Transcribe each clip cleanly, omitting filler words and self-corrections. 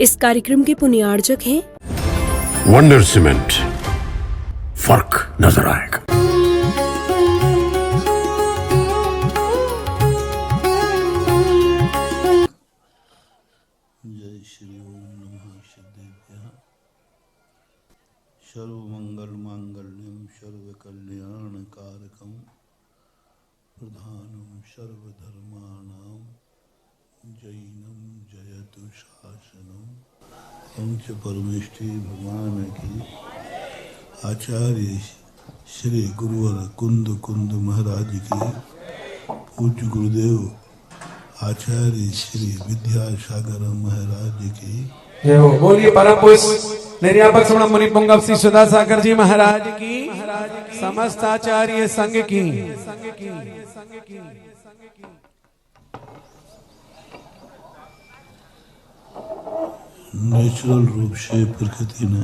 इस कार्यक्रम के पुण्यार्जक हैं वंडर सीमेंट। फर्क नजर आएगा। जय श्री ओम नमः सिद्धेभ्यः। सर्वमंगल मांगल्यम सर्वकल्याणकारकम प्रधानम सर्वधर्माणां जैनम जयतु शासनम। पंच परमेष्ठी भगवान की आचार्य श्री गुरुवर कुंद कुंद महाराज की, पूज्य गुरुदेव आचार्य श्री विद्यासागर महाराज की जय हो। बोलिए परम पुरुष निर्यापक श्रवण मुनि पुंगव श्री सुधासागर जी महाराज की, समस्त आचार्य संघ की। नेचुरल रूप से प्रकृति ने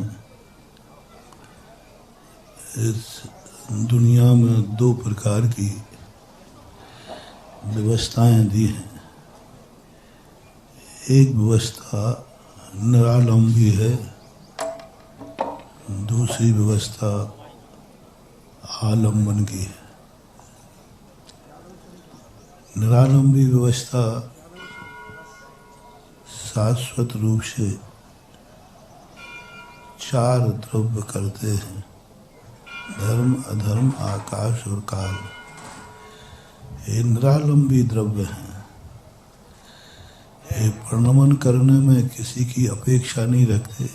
इस दुनिया में दो प्रकार की व्यवस्थाएं दी हैं। एक व्यवस्था निरालंबी है, दूसरी व्यवस्था आलंबन की है। निरालंबी व्यवस्था शाश्वत रूप से चार द्रव्य करते हैं: धर्म, अधर्म, आकाश और काल। ये निरालंबी द्रव्य हैं। ये परिणमन करने में किसी की अपेक्षा नहीं रखते।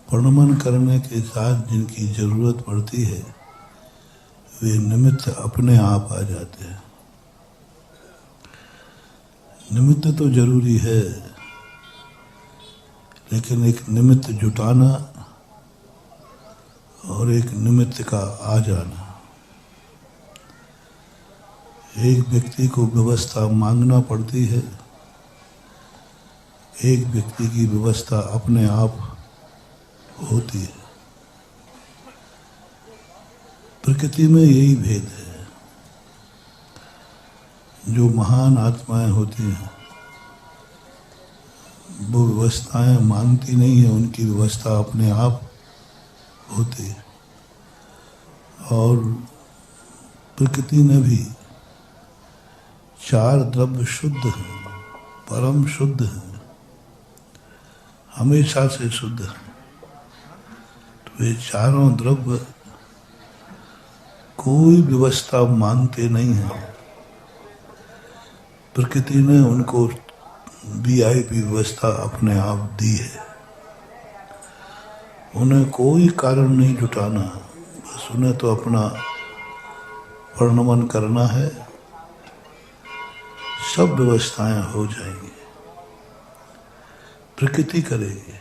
परिणमन करने के साथ जिनकी जरूरत पड़ती है वे निमित्त अपने आप आ जाते हैं। निमित्त तो जरूरी है, लेकिन एक निमित्त जुटाना और एक निमित्त का आ जाना। एक व्यक्ति को व्यवस्था मांगना पड़ती है, एक व्यक्ति की व्यवस्था अपने आप होती है। प्रकृति में यही भेद है। जो महान आत्माएं होती हैं वो व्यवस्थाएं मांगती नहीं है, उनकी व्यवस्था अपने आप होती है। और प्रकृति में भी चार द्रव्य शुद्ध हैं, परम शुद्ध हैं, हमेशा से शुद्ध हैं। तो ये चारों द्रव्य कोई व्यवस्था मांगते नहीं हैं। प्रकृति ने उनको वीआईपी व्यवस्था अपने आप दी है। उन्हें कोई कारण नहीं जुटाना, बस उन्हें तो अपना परिणमन करना है, सब व्यवस्थाएं हो जाएंगी। प्रकृति करेगी।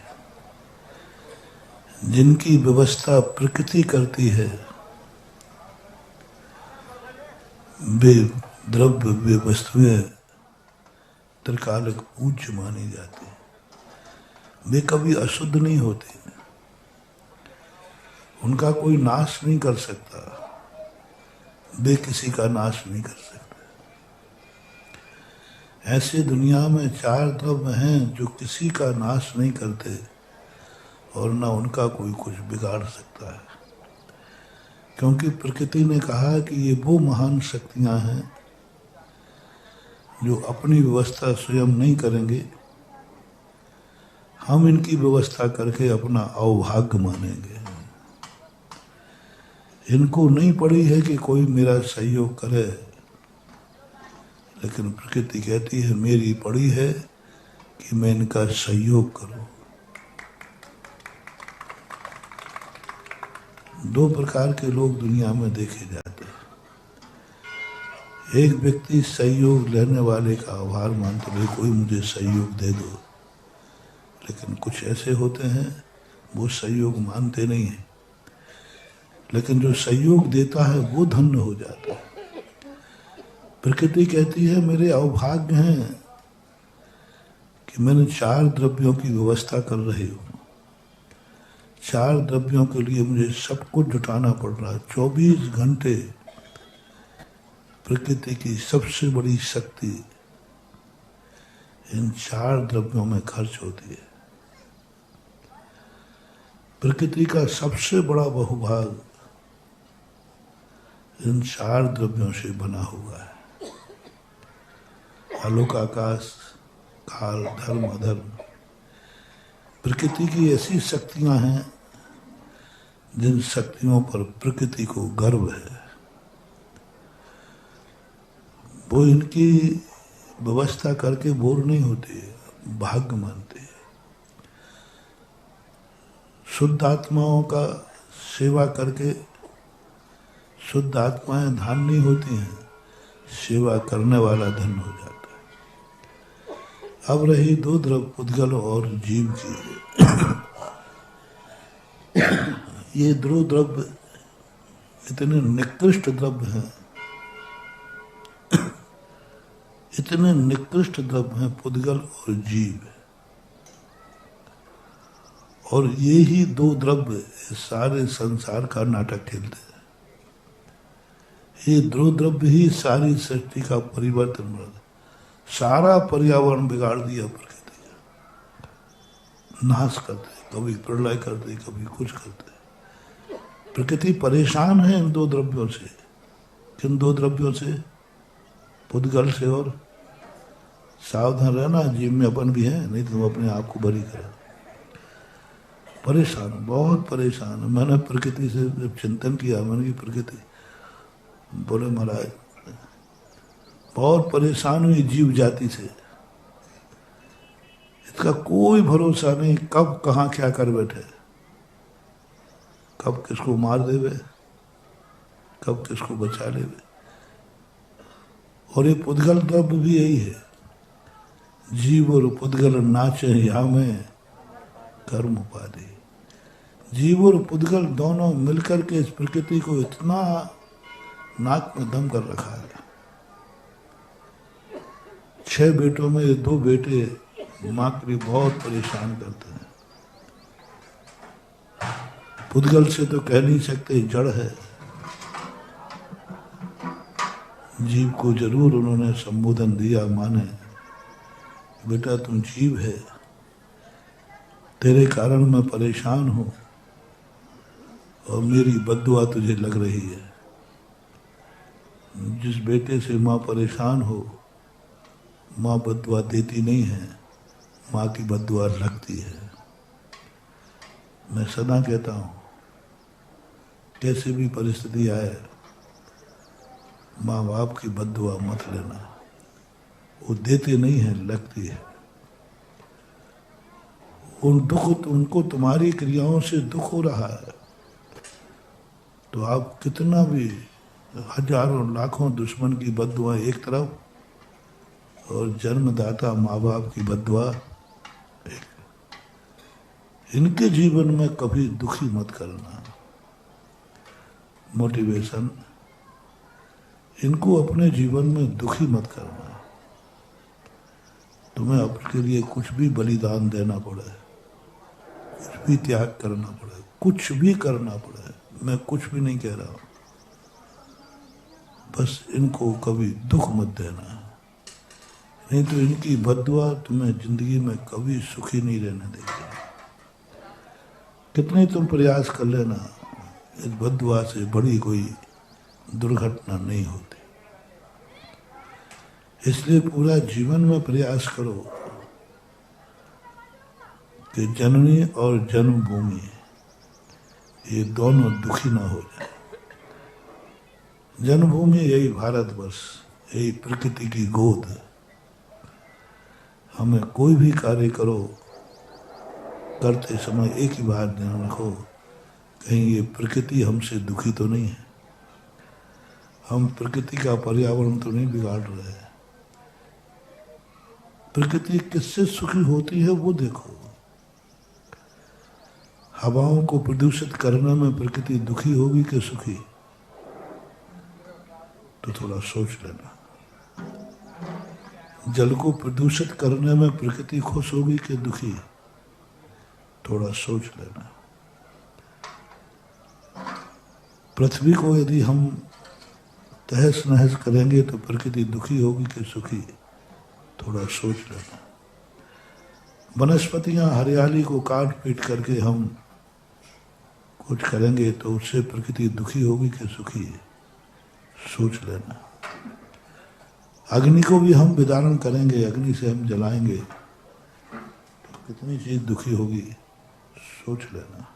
जिनकी व्यवस्था प्रकृति करती है वे द्रव्य, वे वस्तुएं त्रिकालिक पूज्य मानी जाती है। वे कभी अशुद्ध नहीं होते, उनका कोई नाश नहीं कर सकता, वे किसी का नाश नहीं कर सकते। ऐसे दुनिया में चार द्रव्य हैं जो किसी का नाश नहीं करते और न उनका कोई कुछ बिगाड़ सकता है। क्योंकि प्रकृति ने कहा कि ये वो महान शक्तियां हैं जो अपनी व्यवस्था स्वयं नहीं करेंगे, हम इनकी व्यवस्था करके अपना अवभाग्य मानेंगे। इनको नहीं पड़ी है कि कोई मेरा सहयोग करे, लेकिन प्रकृति कहती है मेरी पड़ी है कि मैं इनका सहयोग करूं। दो प्रकार के लोग दुनिया में देखे जाते हैं। एक व्यक्ति सहयोग लेने वाले का आभार मानते हुए कोई मुझे सहयोग दे दो, लेकिन कुछ ऐसे होते हैं वो सहयोग मानते नहीं हैं, लेकिन जो सहयोग देता है वो धन्य हो जाता है। प्रकृति कहती है मेरे अवभाग्य हैं कि मैंने चार द्रव्यों की व्यवस्था कर रही हूँ। चार द्रव्यों के लिए मुझे सब कुछ जुटाना पड़ रहा है। 24 घंटे प्रकृति की सबसे बड़ी शक्ति इन 4 द्रव्यों में खर्च होती है। प्रकृति का सबसे बड़ा बहुभाग इन 4 द्रव्यों से बना हुआ है। आलोक, आकाश, काल, धर्म, अधर्म। प्रकृति की ऐसी शक्तियां हैं जिन शक्तियों पर प्रकृति को गर्व है। वो इनकी व्यवस्था करके बोर नहीं होती, भाग्य मानते हैं। शुद्ध आत्माओं का सेवा करके शुद्ध आत्माएं धन नहीं होती हैं, सेवा करने वाला धन हो जाता है। अब रही 2 द्रव्य, पुद्गल और जीव की। ये 2 द्रव्य इतने निकृष्ट द्रव्य हैं, इतने निकृष्ट द्रव्य हैं, पुद्गल और जीव। और ये ही 2 द्रव्य सारे संसार का नाटक खेलते हैं। ये 2 द्रव्य ही सारी सृष्टि का परिवर्तन कर, सारा पर्यावरण बिगाड़ दिया। प्रकृति का नाश करते, कभी प्रलय करते, कभी कुछ करते। प्रकृति परेशान है इन 2 द्रव्यों से। किन 2 द्रव्यों से? पुद्गल से। और सावधान रहना, जीव में अपन भी है, नहीं तो तुम अपने आप को बरी करो। परेशान, बहुत परेशान। मैंने प्रकृति से जब चिंतन किया, मैंने की प्रकृति, बोले महाराज बहुत परेशान हुई जीव जाति से। इसका कोई भरोसा नहीं, कब कहाँ क्या कर बैठे, कब किसको मार देवे, कब किसको बचा लेवे। और ये पुद्गल द्रव्य भी यही है। जीव और पुद्गल नाचे या में कर्म उपाधि। जीव और पुद्गल दोनों मिलकर के इस प्रकृति को इतना नाक में दम कर रखा है। 6 बेटों में 2 बेटे माँ के लिए बहुत परेशान करते हैं। पुद्गल से तो कह नहीं सकते, जड़ है। जीव को जरूर उन्होंने संबोधन दिया, माने बेटा तुम जीव है, तेरे कारण मैं परेशान हूं और मेरी बद्दुआ तुझे लग रही है। जिस बेटे से माँ परेशान हो, माँ बद्दुआ देती नहीं है, माँ की बद्दुआ लगती है। मैं सदा कहता हूँ, कैसे भी परिस्थिति आए, माँ बाप की बद्दुआ मत लेना। वो देते नहीं है, लगती है। उनको तुम्हारी क्रियाओं से दुख हो रहा है, तो आप कितना भी हजारों लाखों दुश्मन की बद्दुआ एक तरफ और जन्मदाता माँ बाप की बद्दुआ एक। इनके जीवन में कभी दुखी मत करना। मोटिवेशन, इनको अपने जीवन में दुखी मत करना। तुम्हें अपने लिए कुछ भी बलिदान देना पड़े, कुछ भी त्याग करना पड़े, कुछ भी करना पड़े, मैं कुछ भी नहीं कह रहा हूं, बस इनको कभी दुख मत देना, नहीं तो इनकी बद्दुआ तुम्हें जिंदगी में कभी सुखी नहीं रहने देगी। कितने तुम प्रयास कर लेना, इस बद्दुआ से बड़ी कोई दुर्घटना नहीं होती। इसलिए पूरा जीवन में प्रयास करो कि जननी और जन्मभूमि ये दोनों दुखी ना हो जाए। जन्मभूमि यही भारतवर्ष, यही प्रकृति की गोद। हमें कोई भी कार्य करो, करते समय एक ही बात ध्यान रखो, कहीं ये प्रकृति हमसे दुखी तो नहीं है, हम प्रकृति का पर्यावरण तो नहीं बिगाड़ रहे हैं। प्रकृति किससे सुखी होती है वो देखो। हवाओं को प्रदूषित करने में प्रकृति दुखी होगी कि सुखी, तो थोड़ा सोच लेना। जल को प्रदूषित करने में प्रकृति खुश होगी कि दुखी, थोड़ा सोच लेना। पृथ्वी को यदि हम तहस नहस करेंगे तो प्रकृति दुखी होगी कि सुखी, थोड़ा सोच लेना। वनस्पतियां हरियाली को काट पीट करके हम कुछ करेंगे तो उससे प्रकृति दुखी होगी कि सुखी? सोच लेना। अग्नि को भी हम विदारण करेंगे, अग्नि से हम जलाएंगे तो कितनी चीज दुखी होगी? सोच लेना।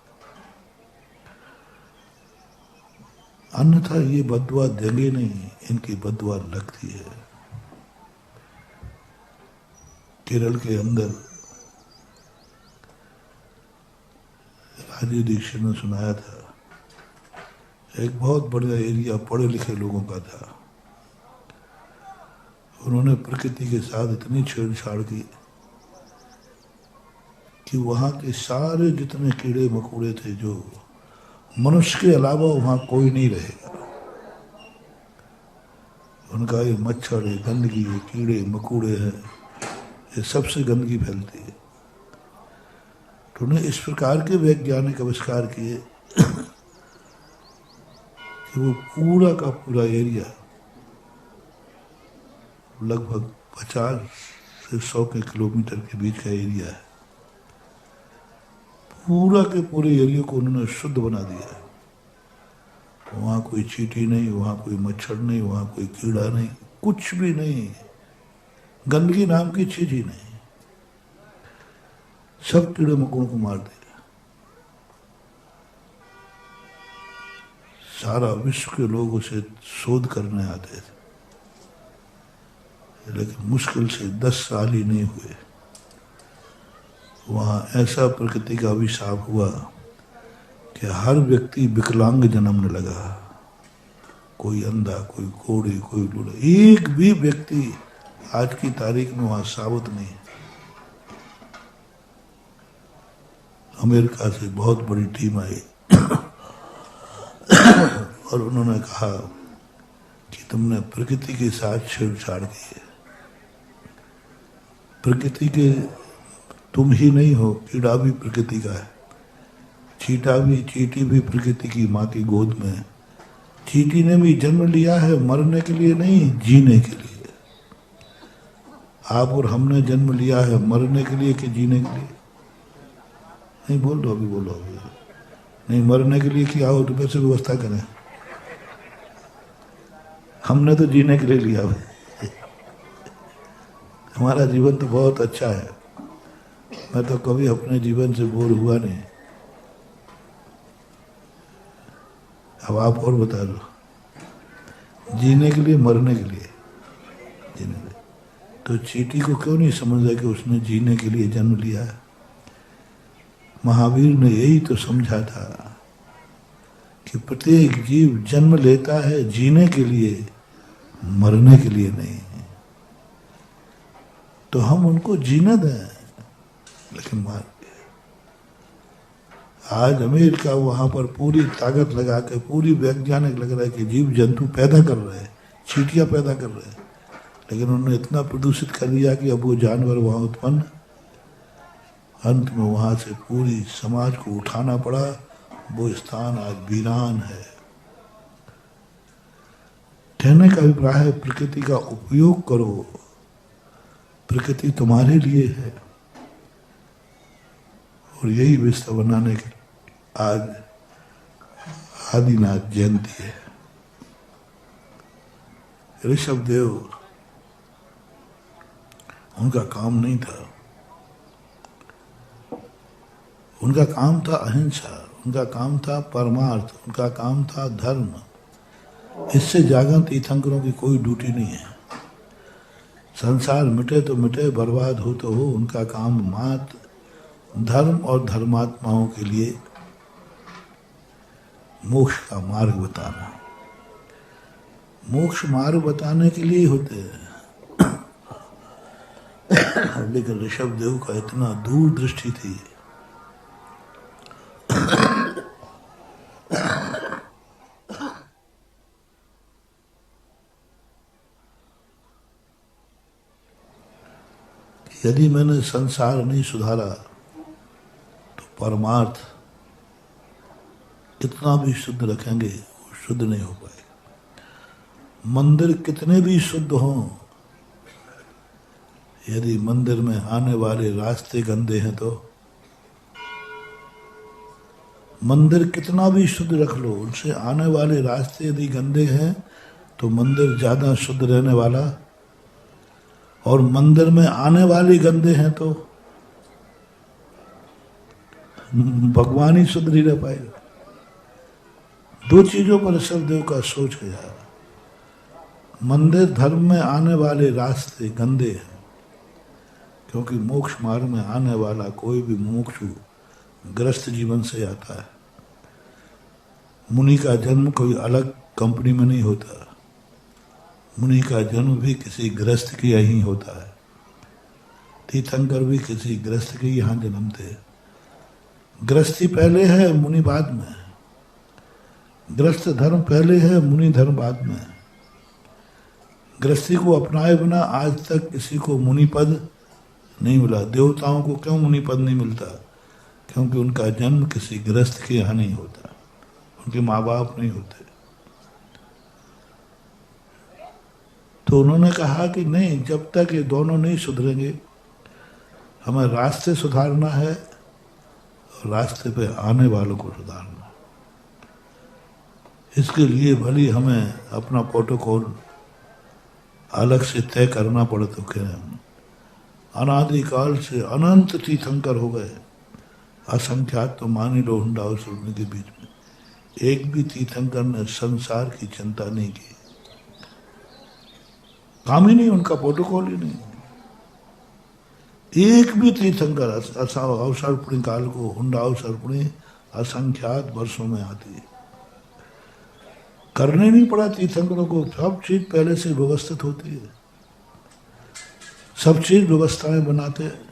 अन्यथा ये बददुआ देंगे नहीं, इनकी बददुआ लगती है। केरल के अंदर राजीव दीक्षित ने सुनाया था, एक बहुत बड़ा एरिया पढ़े लिखे लोगों का था। उन्होंने प्रकृति के साथ इतनी छेड़छाड़ की कि वहां के सारे जितने कीड़े मकोड़े थे, जो मनुष्य के अलावा वहां कोई नहीं रहेगा। उनका ये मच्छर, ये गंदगी, ये कीड़े मकोड़े हैं, ये सबसे गंदगी फैलती है। तो उन्हें इस प्रकार के वैज्ञानिक आविष्कार किए कि वो पूरा का पूरा एरिया लगभग 50 से 100 के किलोमीटर के बीच का एरिया है, पूरा के पूरे एरिया को उन्होंने शुद्ध बना दिया। वहाँ कोई चींटी नहीं, वहाँ कोई मच्छर नहीं, वहाँ कोई कीड़ा नहीं, कुछ भी नहीं, गंदगी नाम की चीज ही नहीं। सब कीड़े मकोड़ों को मार दिया। सारा विश्व के लोग उसे शोध करने आते थे, लेकिन मुश्किल से 10 साल ही नहीं हुए, वहां ऐसा प्रकृति का अभिशाप हुआ कि हर व्यक्ति विकलांग जन्मने लगा। कोई अंधा, कोई कोढ़ी, कोई लूला, एक भी व्यक्ति आज की तारीख में वहां साबित नहीं। अमेरिका से बहुत बड़ी टीम आई और उन्होंने कहा कि तुमने प्रकृति के साथ छेड़छाड़ की है। प्रकृति के तुम ही नहीं हो, कीड़ा भी प्रकृति का है, चींटी भी प्रकृति की माँ की गोद में है। चींटी ने भी जन्म लिया है मरने के लिए नहीं, जीने के लिए। आप और हमने जन्म लिया है मरने के लिए कि जीने के लिए? नहीं, बोल दो, अभी बोलो। अभी नहीं, मरने के लिए क्या हो तो वैसे व्यवस्था करें। हमने तो जीने के लिए लिया है। हमारा जीवन तो बहुत अच्छा है, मैं तो कभी अपने जीवन से बोर हुआ नहीं। अब आप और बता दो, जीने के लिए मरने के लिए? जीने के लिए। तो चींटी को क्यों नहीं समझा कि उसने जीने के लिए जन्म लिया है? महावीर ने यही तो समझा था कि प्रत्येक जीव जन्म लेता है जीने के लिए, मरने के लिए नहीं। तो हम उनको जीने दें, लेकिन मार दिया। आज अमेरिका वहां पर पूरी ताकत लगा के, पूरी वैज्ञानिक लग रहा है कि जीव जंतु पैदा कर रहे हैं, चींटियां पैदा कर रहे हैं, लेकिन उन्होंने इतना प्रदूषित कर दिया कि अब वो जानवर वहां उत्पन्न, अंत में वहां से पूरी समाज को उठाना पड़ा। वो स्थान आज वीरान है। कहने का अभिप्राय है, प्रकृति का उपयोग करो, प्रकृति तुम्हारे लिए है। और यही विश्व बनाने के आज आदिनाथ जयंती है। ऋषभ देव, उनका काम नहीं था, उनका काम था अहिंसा, उनका काम था परमार्थ, उनका काम था धर्म। इससे जागरण तीर्थंकरों की कोई ड्यूटी नहीं है। संसार मिटे तो मिटे, बर्बाद हो तो हो, उनका काम मात्र धर्म और धर्मात्माओं के लिए मोक्ष का मार्ग बताना। मोक्ष मार्ग बताने के लिए ही होते हैं। लेकिन ऋषभ देव का इतना दूरदृष्टि थी, यदि मैंने संसार नहीं सुधारा तो परमार्थ कितना भी शुद्ध रखेंगे वो शुद्ध नहीं हो पाएगा। मंदिर कितने भी शुद्ध हों, यदि मंदिर में आने वाले रास्ते गंदे हैं तो मंदिर कितना भी शुद्ध रख लो, उनसे आने वाले रास्ते यदि गंदे हैं तो मंदिर ज्यादा शुद्ध रहने वाला, और मंदिर में आने वाले गंदे हैं तो भगवान ही शुद्ध नहीं रह पाएगा। दो चीजों पर ऋषभदेव का सोच गया। मंदिर धर्म में आने वाले रास्ते गंदे हैं, क्योंकि मोक्ष मार्ग में आने वाला कोई भी मुमुक्षु ग्रस्त जीवन से आता है। मुनि का जन्म कोई अलग कंपनी में नहीं होता, मुनि का जन्म भी किसी ग्रस्त के यहीं होता है। तीर्थंकर भी किसी ग्रस्त के यहाँ जन्मते हैं। ग्रस्ती पहले है, मुनि बाद में। ग्रस्त धर्म पहले है, मुनि धर्म बाद में। गृहस्थी को अपनाए बिना आज तक किसी को मुनि पद नहीं मिला। देवताओं को क्यों मुनि पद नहीं मिलता? क्योंकि उनका जन्म किसी गृहस्थ के यहाँ नहीं होता, उनके माँ बाप नहीं होते। तो उन्होंने कहा कि नहीं, जब तक ये दोनों नहीं सुधरेंगे, हमें रास्ते सुधारना है और रास्ते पे आने वालों को सुधारना। इसके लिए भले हमें अपना प्रोटोकॉल अलग से तय करना पड़े तो करें। अनादिकाल से अनंत तीर्थंकर हो गए, असंख्यात तो मान ही लो हुंडा और सुरने के बीच में। एक भी तीर्थंकर ने संसार की चिंता नहीं की, काम ही नहीं, उनका प्रोटोकॉल ही नहीं। एक भी तीर्थंकर अवसर्पणी काल को हुंडा अवसर्पणी असंख्यात वर्षों में आती है। करने नहीं पड़ा तीर्थंकरों को, सब चीज पहले से व्यवस्थित होती है, सब चीज व्यवस्थाएं बनाते हैं।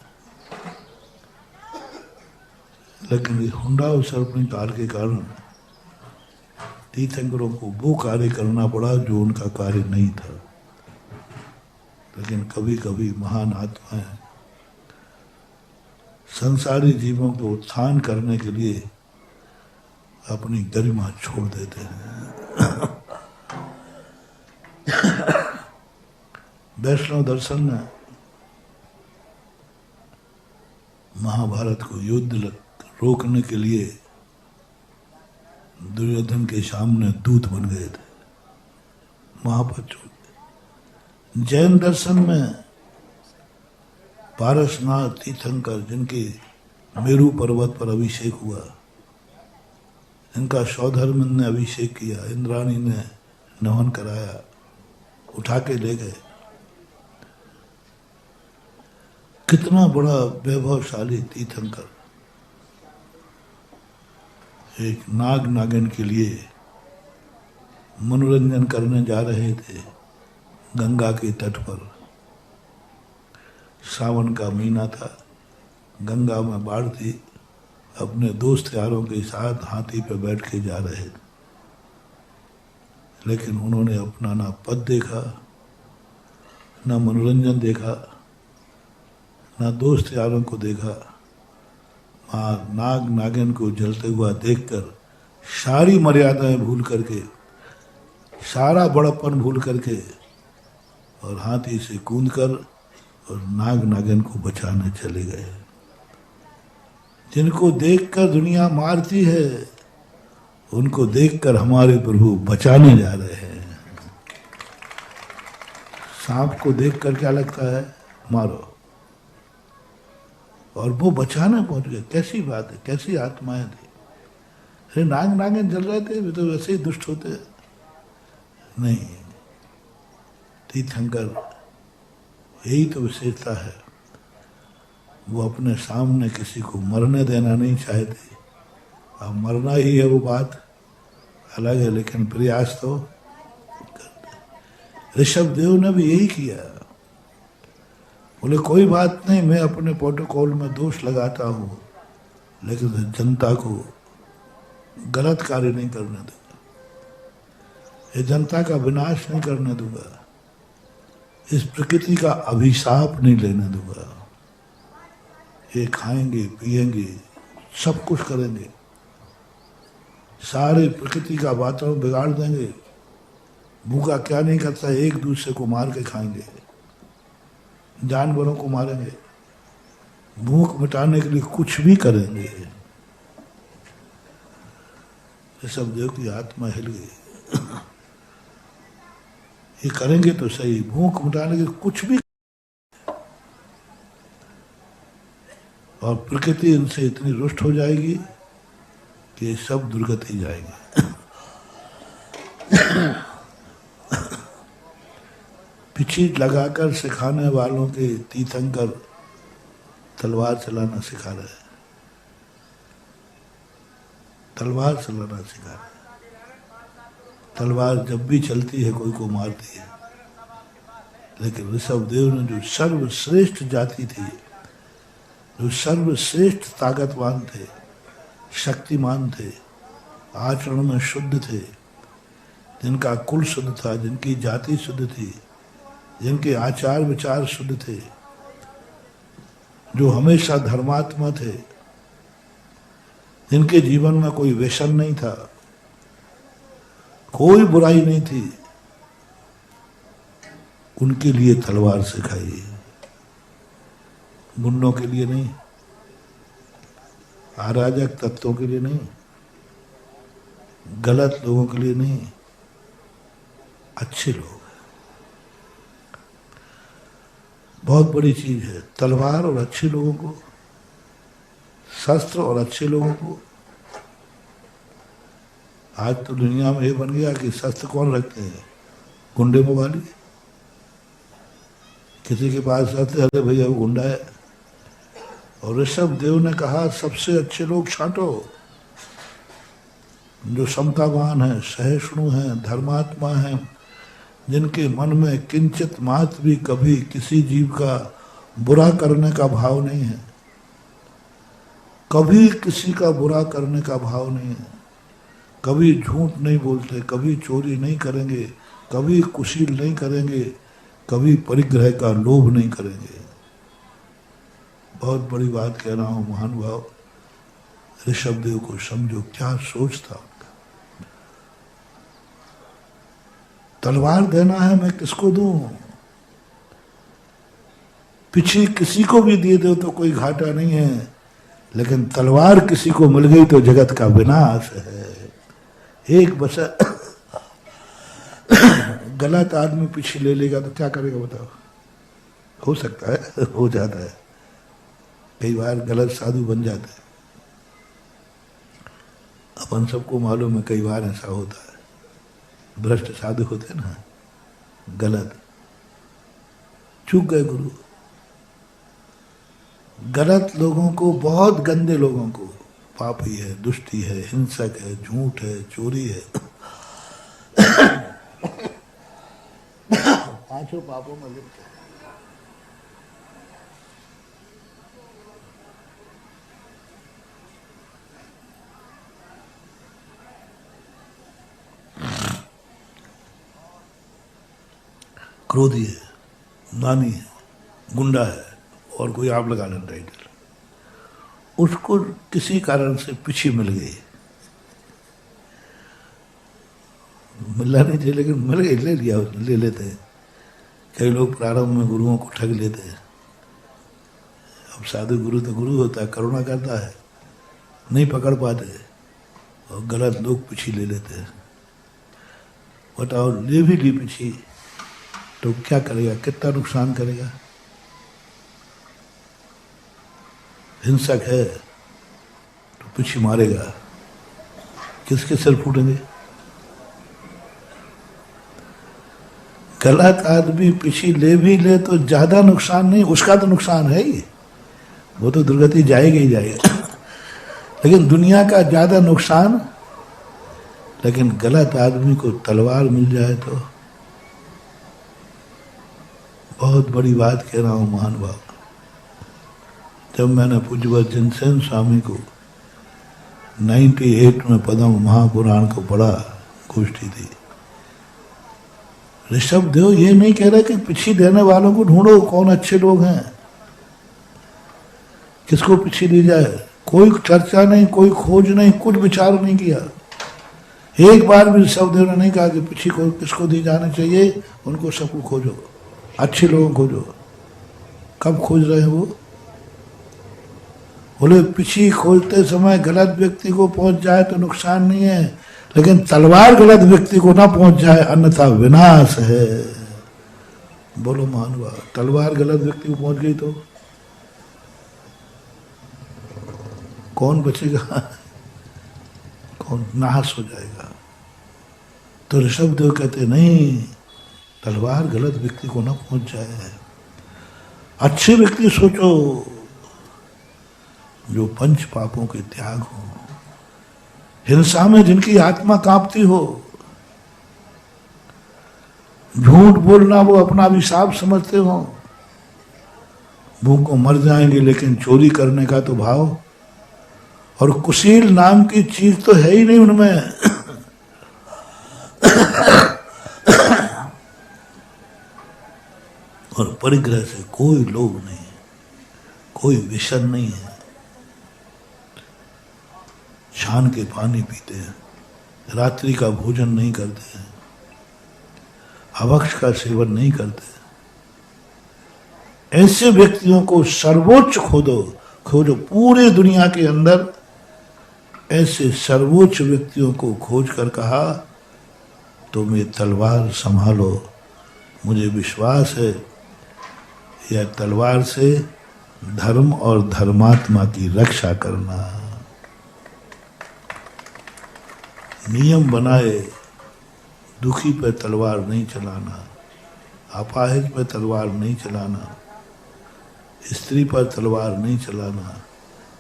लेकिन हुंडा और सर्पणी काल के कारण तीर्थंकरों को वो कार्य करना पड़ा जो उनका कार्य नहीं था। लेकिन कभी कभी महान आत्माएं संसारी जीवों को उत्थान करने के लिए अपनी गरिमा छोड़ देते हैं। वैष्णव दर्शन में महाभारत को युद्ध रोकने के लिए दुर्योधन के सामने दूत बन गए थे महापचु। जैन दर्शन में पारसनाथ तीर्थंकर, जिनके मेरू पर्वत पर अभिषेक हुआ, इनका सौधर्म ने अभिषेक किया, इंद्राणी ने नमन कराया, उठा के ले गए। कितना बड़ा वैभवशाली तीर्थंकर एक नाग नागिन के लिए मनोरंजन करने जा रहे थे गंगा के तट पर। सावन का महीना था, गंगा में बाढ़ थी, अपने दोस्त यारों के साथ हाथी पर बैठ के जा रहे थे। लेकिन उन्होंने अपना ना पद देखा, ना मनोरंजन देखा, ना दोस्त यारों को देखा। नाग नागिन को जलते हुआ देखकर सारी मर्यादाएं भूल करके, सारा बड़प्पन भूल करके, और हाथी से कूदकर और नाग नागिन को बचाने चले गए। जिनको देखकर दुनिया मारती है, उनको देखकर हमारे प्रभु बचाने जा रहे हैं। सांप को देखकर क्या लगता है? मारो, और वो बचाने पहुंच गए। कैसी बात है, कैसी आत्माएं थी। अरे नाग नागिन जल रहे थे, वे तो वैसे ही दुष्ट होते नहीं। तीर्थंकर यही तो विशेषता है, वो अपने सामने किसी को मरने देना नहीं चाहते। अब मरना ही है वो बात अलग है, लेकिन प्रयास तो करते। ऋषभदेव ने भी यही किया। बोले कोई बात नहीं, मैं अपने प्रोटोकॉल में दोष लगाता हूँ, लेकिन जनता को गलत कार्य नहीं करने दूंगा, ये जनता का विनाश नहीं करने दूंगा, इस प्रकृति का अभिशाप नहीं लेने दूंगा। ये खाएंगे पिएंगे, सब कुछ करेंगे, सारे प्रकृति का वातावरण बिगाड़ देंगे। भूखा क्या नहीं करता, एक दूसरे को मार के खाएंगे। जानवरों को मारेंगे, भूख मिटाने के लिए कुछ भी करेंगे। ऋषभदेव की आत्मा हिल गई। ये करेंगे तो सही, भूख मिटाने के लिए कुछ भी, और प्रकृति इनसे इतनी रुष्ट हो जाएगी कि ये सब दुर्गति जाएंगे। पिछी लगाकर सिखाने वालों के तीर्थंकर तलवार चलाना सिखा रहे हैं, तलवार चलाना सिखा रहे हैं। तलवार जब भी चलती है कोई को मारती है, लेकिन ऋषभदेव ने जो सर्वश्रेष्ठ जाति थी, जो सर्वश्रेष्ठ ताकतवान थे, शक्तिमान थे, आचरण में शुद्ध थे, जिनका कुल शुद्ध था, जिनकी जाति शुद्ध थी, जिनके आचार विचार शुद्ध थे, जो हमेशा धर्मात्मा थे, जिनके जीवन में कोई व्यसन नहीं था, कोई बुराई नहीं थी, उनके लिए तलवार सिखाई, गुंडों के लिए नहीं, अराजक तत्वों के लिए नहीं, गलत लोगों के लिए नहीं, अच्छे लोग। बहुत बड़ी चीज है तलवार और अच्छे लोगों को, शस्त्र और अच्छे लोगों को। आज तो दुनिया में ये बन गया कि शस्त्र कौन रखते हैं, गुंडे मवाली। किसी के पास शस्त्र, अरे भैया वो गुंडा है। और ऋषभदेव ने कहा सबसे अच्छे लोग छांटो, जो समतावान है, सहिष्णु हैं, धर्मात्मा हैं, जिनके मन में किंचित मात्र भी कभी किसी जीव का बुरा करने का भाव नहीं है, कभी किसी का बुरा करने का भाव नहीं है, कभी झूठ नहीं बोलते, कभी चोरी नहीं करेंगे, कभी कुशील नहीं करेंगे, कभी परिग्रह का लोभ नहीं करेंगे। बहुत बड़ी बात कह रहा हूँ महानुभाव, ऋषभदेव को समझो क्या सोच था उनका। तलवार देना है, मैं किसको दूं? पीछे किसी को भी दे दो तो कोई घाटा नहीं है, लेकिन तलवार किसी को मिल गई तो जगत का विनाश है। एक बचा गलत आदमी पीछे ले लेगा तो क्या करेगा बताओ? हो सकता है, हो जाता है, कई बार गलत साधु बन जाते हैं। अपन सबको मालूम है कई बार ऐसा होता है, भ्रष्ट साधु होते ना, गलत चूक गए गुरु। गलत लोगों को, बहुत गंदे लोगों को, पापी है, दुष्टी है, हिंसक है, झूठ है, चोरी है, पांचों पापों में लिप्त है। क्रोधी है, नानी है, गुंडा है, और कोई आप लगा लें टाइटल, उसको किसी कारण से पीछे मिल गई, मिलना नहीं चाहिए लेकिन मिल गई, ले लिया, ले लेते हैं। कई लोग प्रारंभ में गुरुओं को ठग लेते हैं। अब साधु गुरु तो गुरु होता है, करुणा करता है, नहीं पकड़ पाते और गलत लोग पीछे ले लेते हैं। बताओ, ले भी ली पीछे तो क्या करेगा, कितना नुकसान करेगा? हिंसक है तो पीछे मारेगा, किसके सिर फूटेंगे? गलत आदमी पीछे ले भी ले तो ज्यादा नुकसान नहीं, उसका तो नुकसान है ही, वो तो दुर्गति जाएगा ही जाएगा, लेकिन दुनिया का ज्यादा नुकसान। लेकिन गलत आदमी को तलवार मिल जाए तो बहुत बड़ी बात कह रहा हूँ महानुभाव। जब मैंने पूज्यवत जिनसेन स्वामी को 98 में पद्म महापुराण को पढ़ा, गोष्ठी थी, ऋषभदेव ये नहीं कह रहे कि पीछे देने वालों को ढूंढो, कौन अच्छे लोग हैं, किसको पीछे दी जाए। कोई चर्चा नहीं, कोई खोज नहीं, कुछ विचार नहीं किया। एक बार भी ऋषभदेव ने नहीं कहा कि पीछे को किसको दी जाना चाहिए, उनको सबको खोजो, अच्छे लोगों को खोजो। कब खोज रहे हैं वो? बोले पिछी खोजते समय गलत व्यक्ति को पहुंच जाए तो नुकसान नहीं है, लेकिन तलवार गलत व्यक्ति को ना पहुंच जाए अन्यथा विनाश है। बोलो महानुभाव, तलवार गलत व्यक्ति को पहुंच गई तो कौन बचेगा? कौन? नाश हो जाएगा। तो ऋषभदेव कहते नहीं, तलवार गलत व्यक्ति को ना पहुंच जाए। अच्छे व्यक्ति सोचो जो पंच पापों के त्याग हो, हिंसा में जिनकी आत्मा कांपती हो, झूठ बोलना वो अपना अभिशाप समझते हो, भूख को मर जाएंगे लेकिन चोरी करने का तो भाव, और कुशील नाम की चीज तो है ही नहीं उनमें। और परिग्रह से कोई लोभ नहीं है, कोई विषण नहीं है। छान के पानी पीते हैं, रात्रि का भोजन नहीं करते हैं, अभक्ष का सेवन नहीं करते। ऐसे व्यक्तियों को सर्वोच्च खोजो पूरे दुनिया के अंदर। ऐसे सर्वोच्च व्यक्तियों को खोज कर कहा तुम ये तलवार संभालो, मुझे विश्वास है यह तलवार से धर्म और धर्मात्मा की रक्षा करना। नियम बनाए, दुखी पर तलवार नहीं चलाना, अपाहिज पर तलवार नहीं चलाना, स्त्री पर तलवार नहीं चलाना,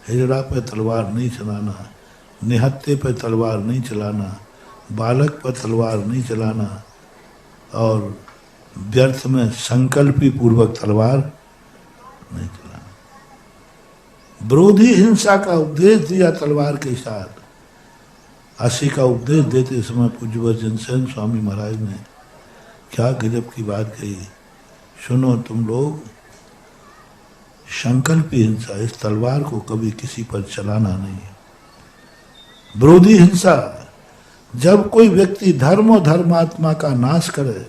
हिजड़ा पर तलवार नहीं चलाना, निहत्ते पर तलवार नहीं चलाना, बालक पर तलवार नहीं चलाना, और व्यर्थ में संकल्पी पूर्वक तलवार नहीं चलाना। विरोधी हिंसा का उपदेश दिया तलवार के साथ। असी का उपदेश देते समय पूज्य जनसेन स्वामी महाराज ने क्या गजब की बात कही। सुनो तुम लोग, संकल्पी हिंसा, इस तलवार को कभी किसी पर चलाना नहीं। विरोधी हिंसा, जब कोई व्यक्ति धर्म और धर्मात्मा का नाश करे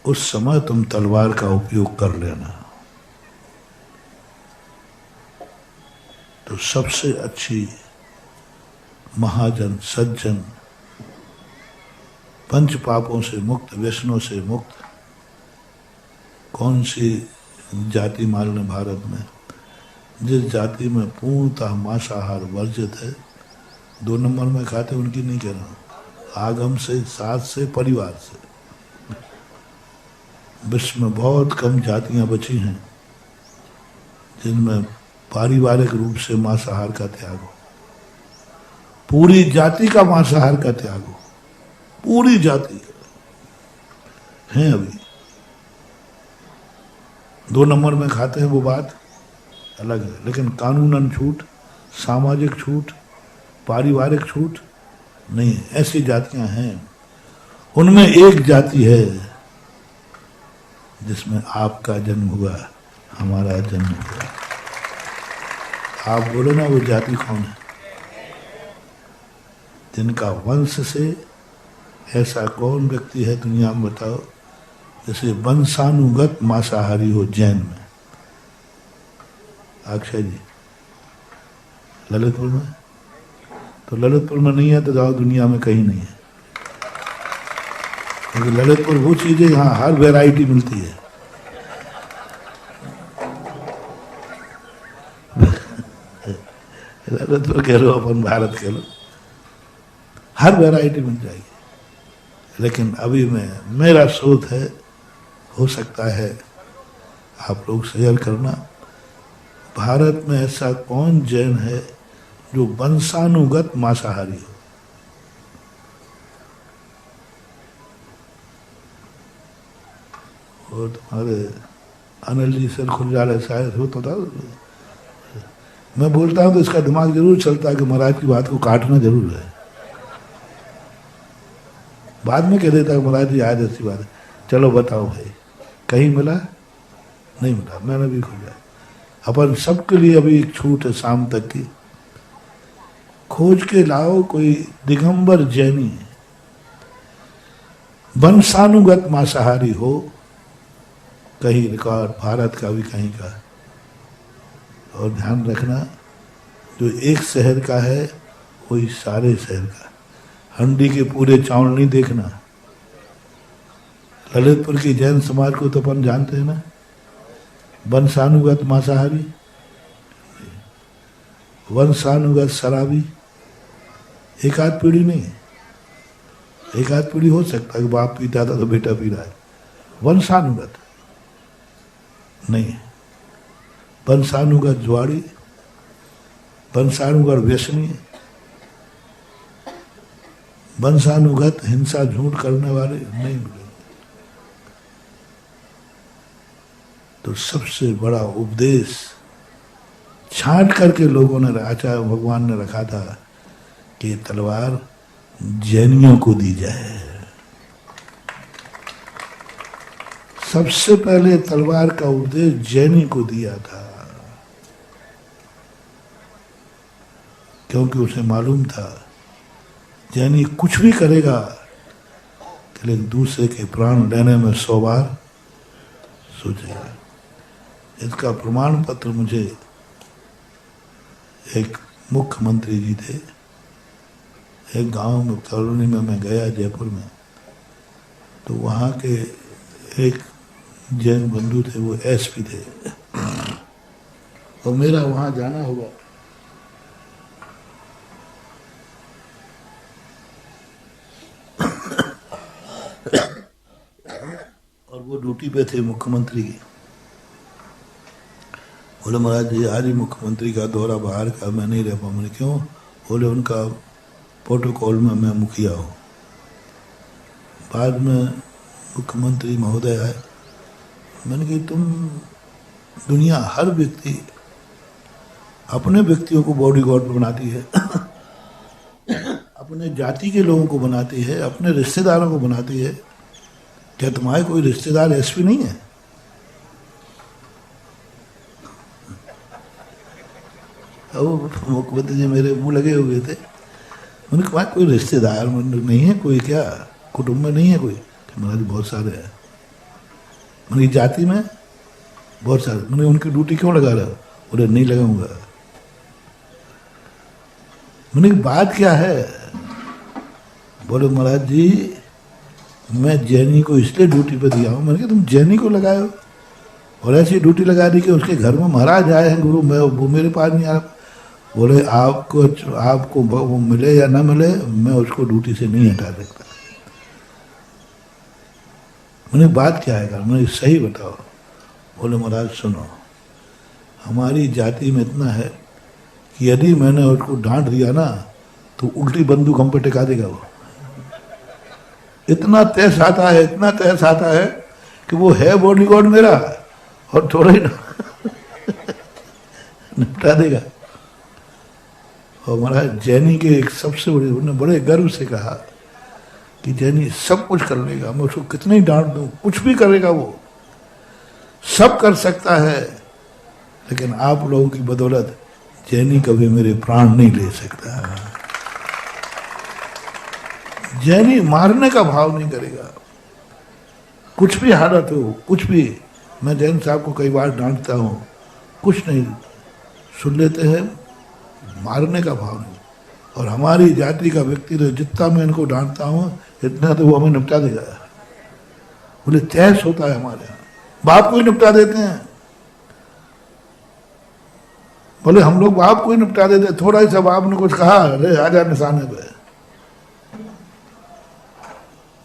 उस समय तुम तलवार का उपयोग कर लेना। तो सबसे अच्छी महाजन सज्जन, पंच पापों से मुक्त, व्यसनों से मुक्त कौन सी जाति मालूम है भारत में? जिस जाति में पूर्णतः मांसाहार वर्जित है, 2 नंबर में खाते उनकी नहीं कह रहा, आगम से, साथ से, परिवार से। विश्व में बहुत कम जातियां बची हैं जिनमें पारिवारिक रूप से मांसाहार का त्याग हो। पूरी जाति का मांसाहार का त्याग हो, पूरी जाति हैं। अभी 2 नंबर में खाते हैं वो बात अलग है, लेकिन कानूनन छूट, सामाजिक छूट, पारिवारिक छूट नहीं है। ऐसी जातियां हैं। उनमें एक जाति है जिसमें आपका जन्म हुआ, हमारा जन्म हुआ। आप बोलो ना वो जाति कौन है? जिनका वंश से ऐसा कौन व्यक्ति है दुनिया में बताओ, जैसे वंशानुगत मांसाहारी हो जैन में? अक्षय जी, ललितपुर में? तो ललितपुर में नहीं है तो जाओ दुनिया में कहीं नहीं है। क्योंकि ललितपुर वो चीज है यहाँ हर वैरायटी मिलती है। ललितपुर कह लो, अपन भारत कह लो, हर वैरायटी मिल जाएगी। लेकिन अभी मेरा सोच है, हो सकता है आप लोग शेयर करना, भारत में ऐसा कौन जैन है जो वंशानुगत मांसाहारी हो? और तुम्हारे अनिल जी सिर खुल जा रहे शायद हो तो था। मैं बोलता हूं तो इसका दिमाग जरूर चलता है कि महाराज की बात को काटना जरूर है। बाद में कह देता है महाराज जी आज ऐसी बात है, चलो बताओ भाई, कहीं मिला? नहीं मिला, मैंने भी खोजा। अपन सबके लिए अभी एक छूट है शाम तक की, खोज के लाओ कोई दिगंबर जैनी वंशानुगत मांसाहारी हो, कहीं रिकॉर्ड भारत का भी कहीं का। और ध्यान रखना, जो एक शहर का है वही सारे शहर का। हंडी के पूरे चावल नहीं देखना। ललितपुर की जैन समाज को तो अपन जानते हैं ना, वंशानुगत मांसाहारी, वंशानुगत शराबी। एक आध पीढ़ी नहीं, एक आध पीढ़ी हो सकता है कि बाप पीता था तो बेटा पी रहा है, वंशानुगत नहीं। वंशानुगत जुआड़ी, वंशानुगत व्यसनी, वंशानुगत हिंसा झूठ करने वाले नहीं मिलेंगे। तो सबसे बड़ा उपदेश छांट करके लोगों ने, आचार्य भगवान ने रखा था कि ये तलवार जैनियों को दी जाए। सबसे पहले तलवार का उपदेश जैनी को दिया था, क्योंकि उसे मालूम था जैनी कुछ भी करेगा लेकिन दूसरे के प्राण लेने में 100 बार सोचेगा। इसका प्रमाण पत्र मुझे एक मुख्यमंत्री जी थे, एक गांव में कॉलोनी में मैं गया जयपुर में, तो वहाँ के एक जैन बंधु थे, वो एसपी थे, और मेरा वहाँ जाना हुआ। और वो ड्यूटी पे थे मुख्यमंत्री की। बोले महाराज जी आज ही मुख्यमंत्री का दौरा बाहर का, मैं नहीं रह पाऊंगा। क्यों? बोले उनका प्रोटोकॉल में मैं मुखिया हूँ। बाद में मुख्यमंत्री महोदय आए, मैंने कहा तुम, दुनिया हर व्यक्ति अपने व्यक्तियों को बॉडीगार्ड बनाती है, अपने जाति के लोगों को बनाती है, अपने रिश्तेदारों को बनाती है। क्या तुम्हारे कोई रिश्तेदार एसपी नहीं है? अब मुख्यमंत्री जी मेरे मुंह लगे हुए थे। मैंने कहा कोई रिश्तेदार नहीं है, कोई क्या कुटुंब में नहीं है कोई? महाराज बहुत सारे हैं। मैंने जाति में बहुत सारे। मैंने उनकी ड्यूटी क्यों लगा रहा? बोले नहीं लगाऊंगा। मैंने बात क्या है? बोले महाराज जी मैं जैनी को इसलिए ड्यूटी पर दिया हूँ। मैंने कहा तुम जैनी को लगाए हो, और ऐसी ड्यूटी लगा दी कि उसके घर में महाराज आए हैं गुरु, मैं वो मेरे पास नहीं आ। बोले आपको वो मिले या ना मिले, मैं उसको ड्यूटी से नहीं हटा सकता। मैंने बात क्या है? मैंने सही बताओ। बोले महाराज सुनो, हमारी जाति में इतना है कि यदि मैंने उसको डांट दिया ना तो उल्टी बंदूक हम पे टिका देगा। वो इतना तेज आता है, इतना तेज आता है कि वो है बॉडीगार्ड मेरा, और थोड़ा ही निपटा देगा। और महाराज जैनी के एक सबसे बड़े, उन्होंने बड़े गर्व से कहा कि जैनी सब कुछ कर लेगा, मैं उसको कितनी डांट दूं, कुछ भी करेगा, वो सब कर सकता है, लेकिन आप लोगों की बदौलत जैनी कभी मेरे प्राण नहीं ले सकता। जैनी मारने का भाव नहीं करेगा, कुछ भी हालत हो, कुछ भी। मैं जैन साहब को कई बार डांटता हूँ, कुछ नहीं सुन लेते हैं, मारने का भाव नहीं। और हमारी जाति का व्यक्ति तो जितना मैं इनको डांटता हूँ इतना तो वो हमें निपटा देगा। बोले तैस होता है हमारे यहाँ, बाप को ही निपटा देते हैं। बोले हम लोग बाप को ही निपटा देते, थोड़ा ही सा बाप ने कुछ कहा, अरे आजा निशाने पे।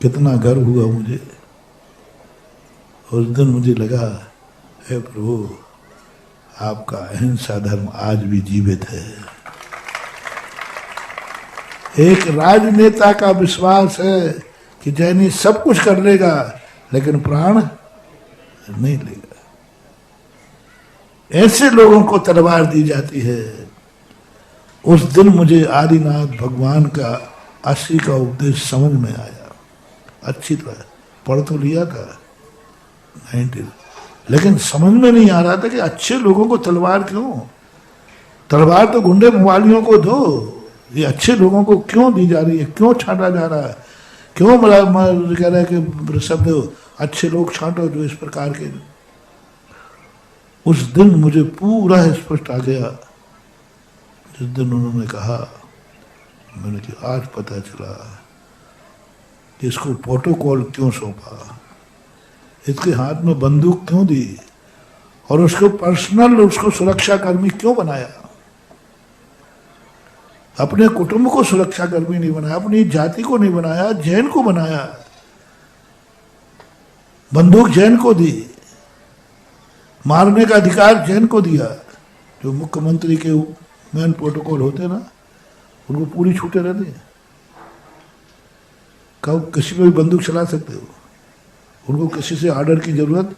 कितना गर्व हुआ मुझे उस दिन। मुझे लगा हे प्रभु आपका अहिंसा धर्म आज भी जीवित है। एक राजनेता का विश्वास है कि जैनी सब कुछ कर लेगा लेकिन प्राण नहीं लेगा। ऐसे लोगों को तलवार दी जाती है। उस दिन मुझे आदिनाथ भगवान का 80 का उपदेश समझ में आया। अच्छी तरह पढ़ तो लिया था 90, लेकिन समझ में नहीं आ रहा था कि अच्छे लोगों को तलवार क्यों? तलवार तो गुंडे मवालियों को दो, ये अच्छे लोगों को क्यों दी जा रही है? क्यों छांटा जा रहा है? क्यों कह रहा है कि शब्द अच्छे लोग छांटो जो इस प्रकार के उस दिन मुझे पूरा स्पष्ट आ गया, जिस दिन उन्होंने कहा, मैंने कि आज पता चला कि इसको प्रोटोकॉल क्यों सौंपा, इसके हाथ में बंदूक क्यों दी और उसको पर्सनल उसको सुरक्षा कर्मी क्यों बनाया। अपने कुटुंब को सुरक्षा कर्मी नहीं बनाया, अपनी जाति को नहीं बनाया, जैन को बनाया, बंदूक जैन को दी, मारने का अधिकार जैन को दिया। जो मुख्यमंत्री के मेन प्रोटोकॉल होते ना, उनको पूरी छूटें रहती हैं, कब किसी पे भी बंदूक चला सकते हो, उनको किसी से ऑर्डर की जरूरत,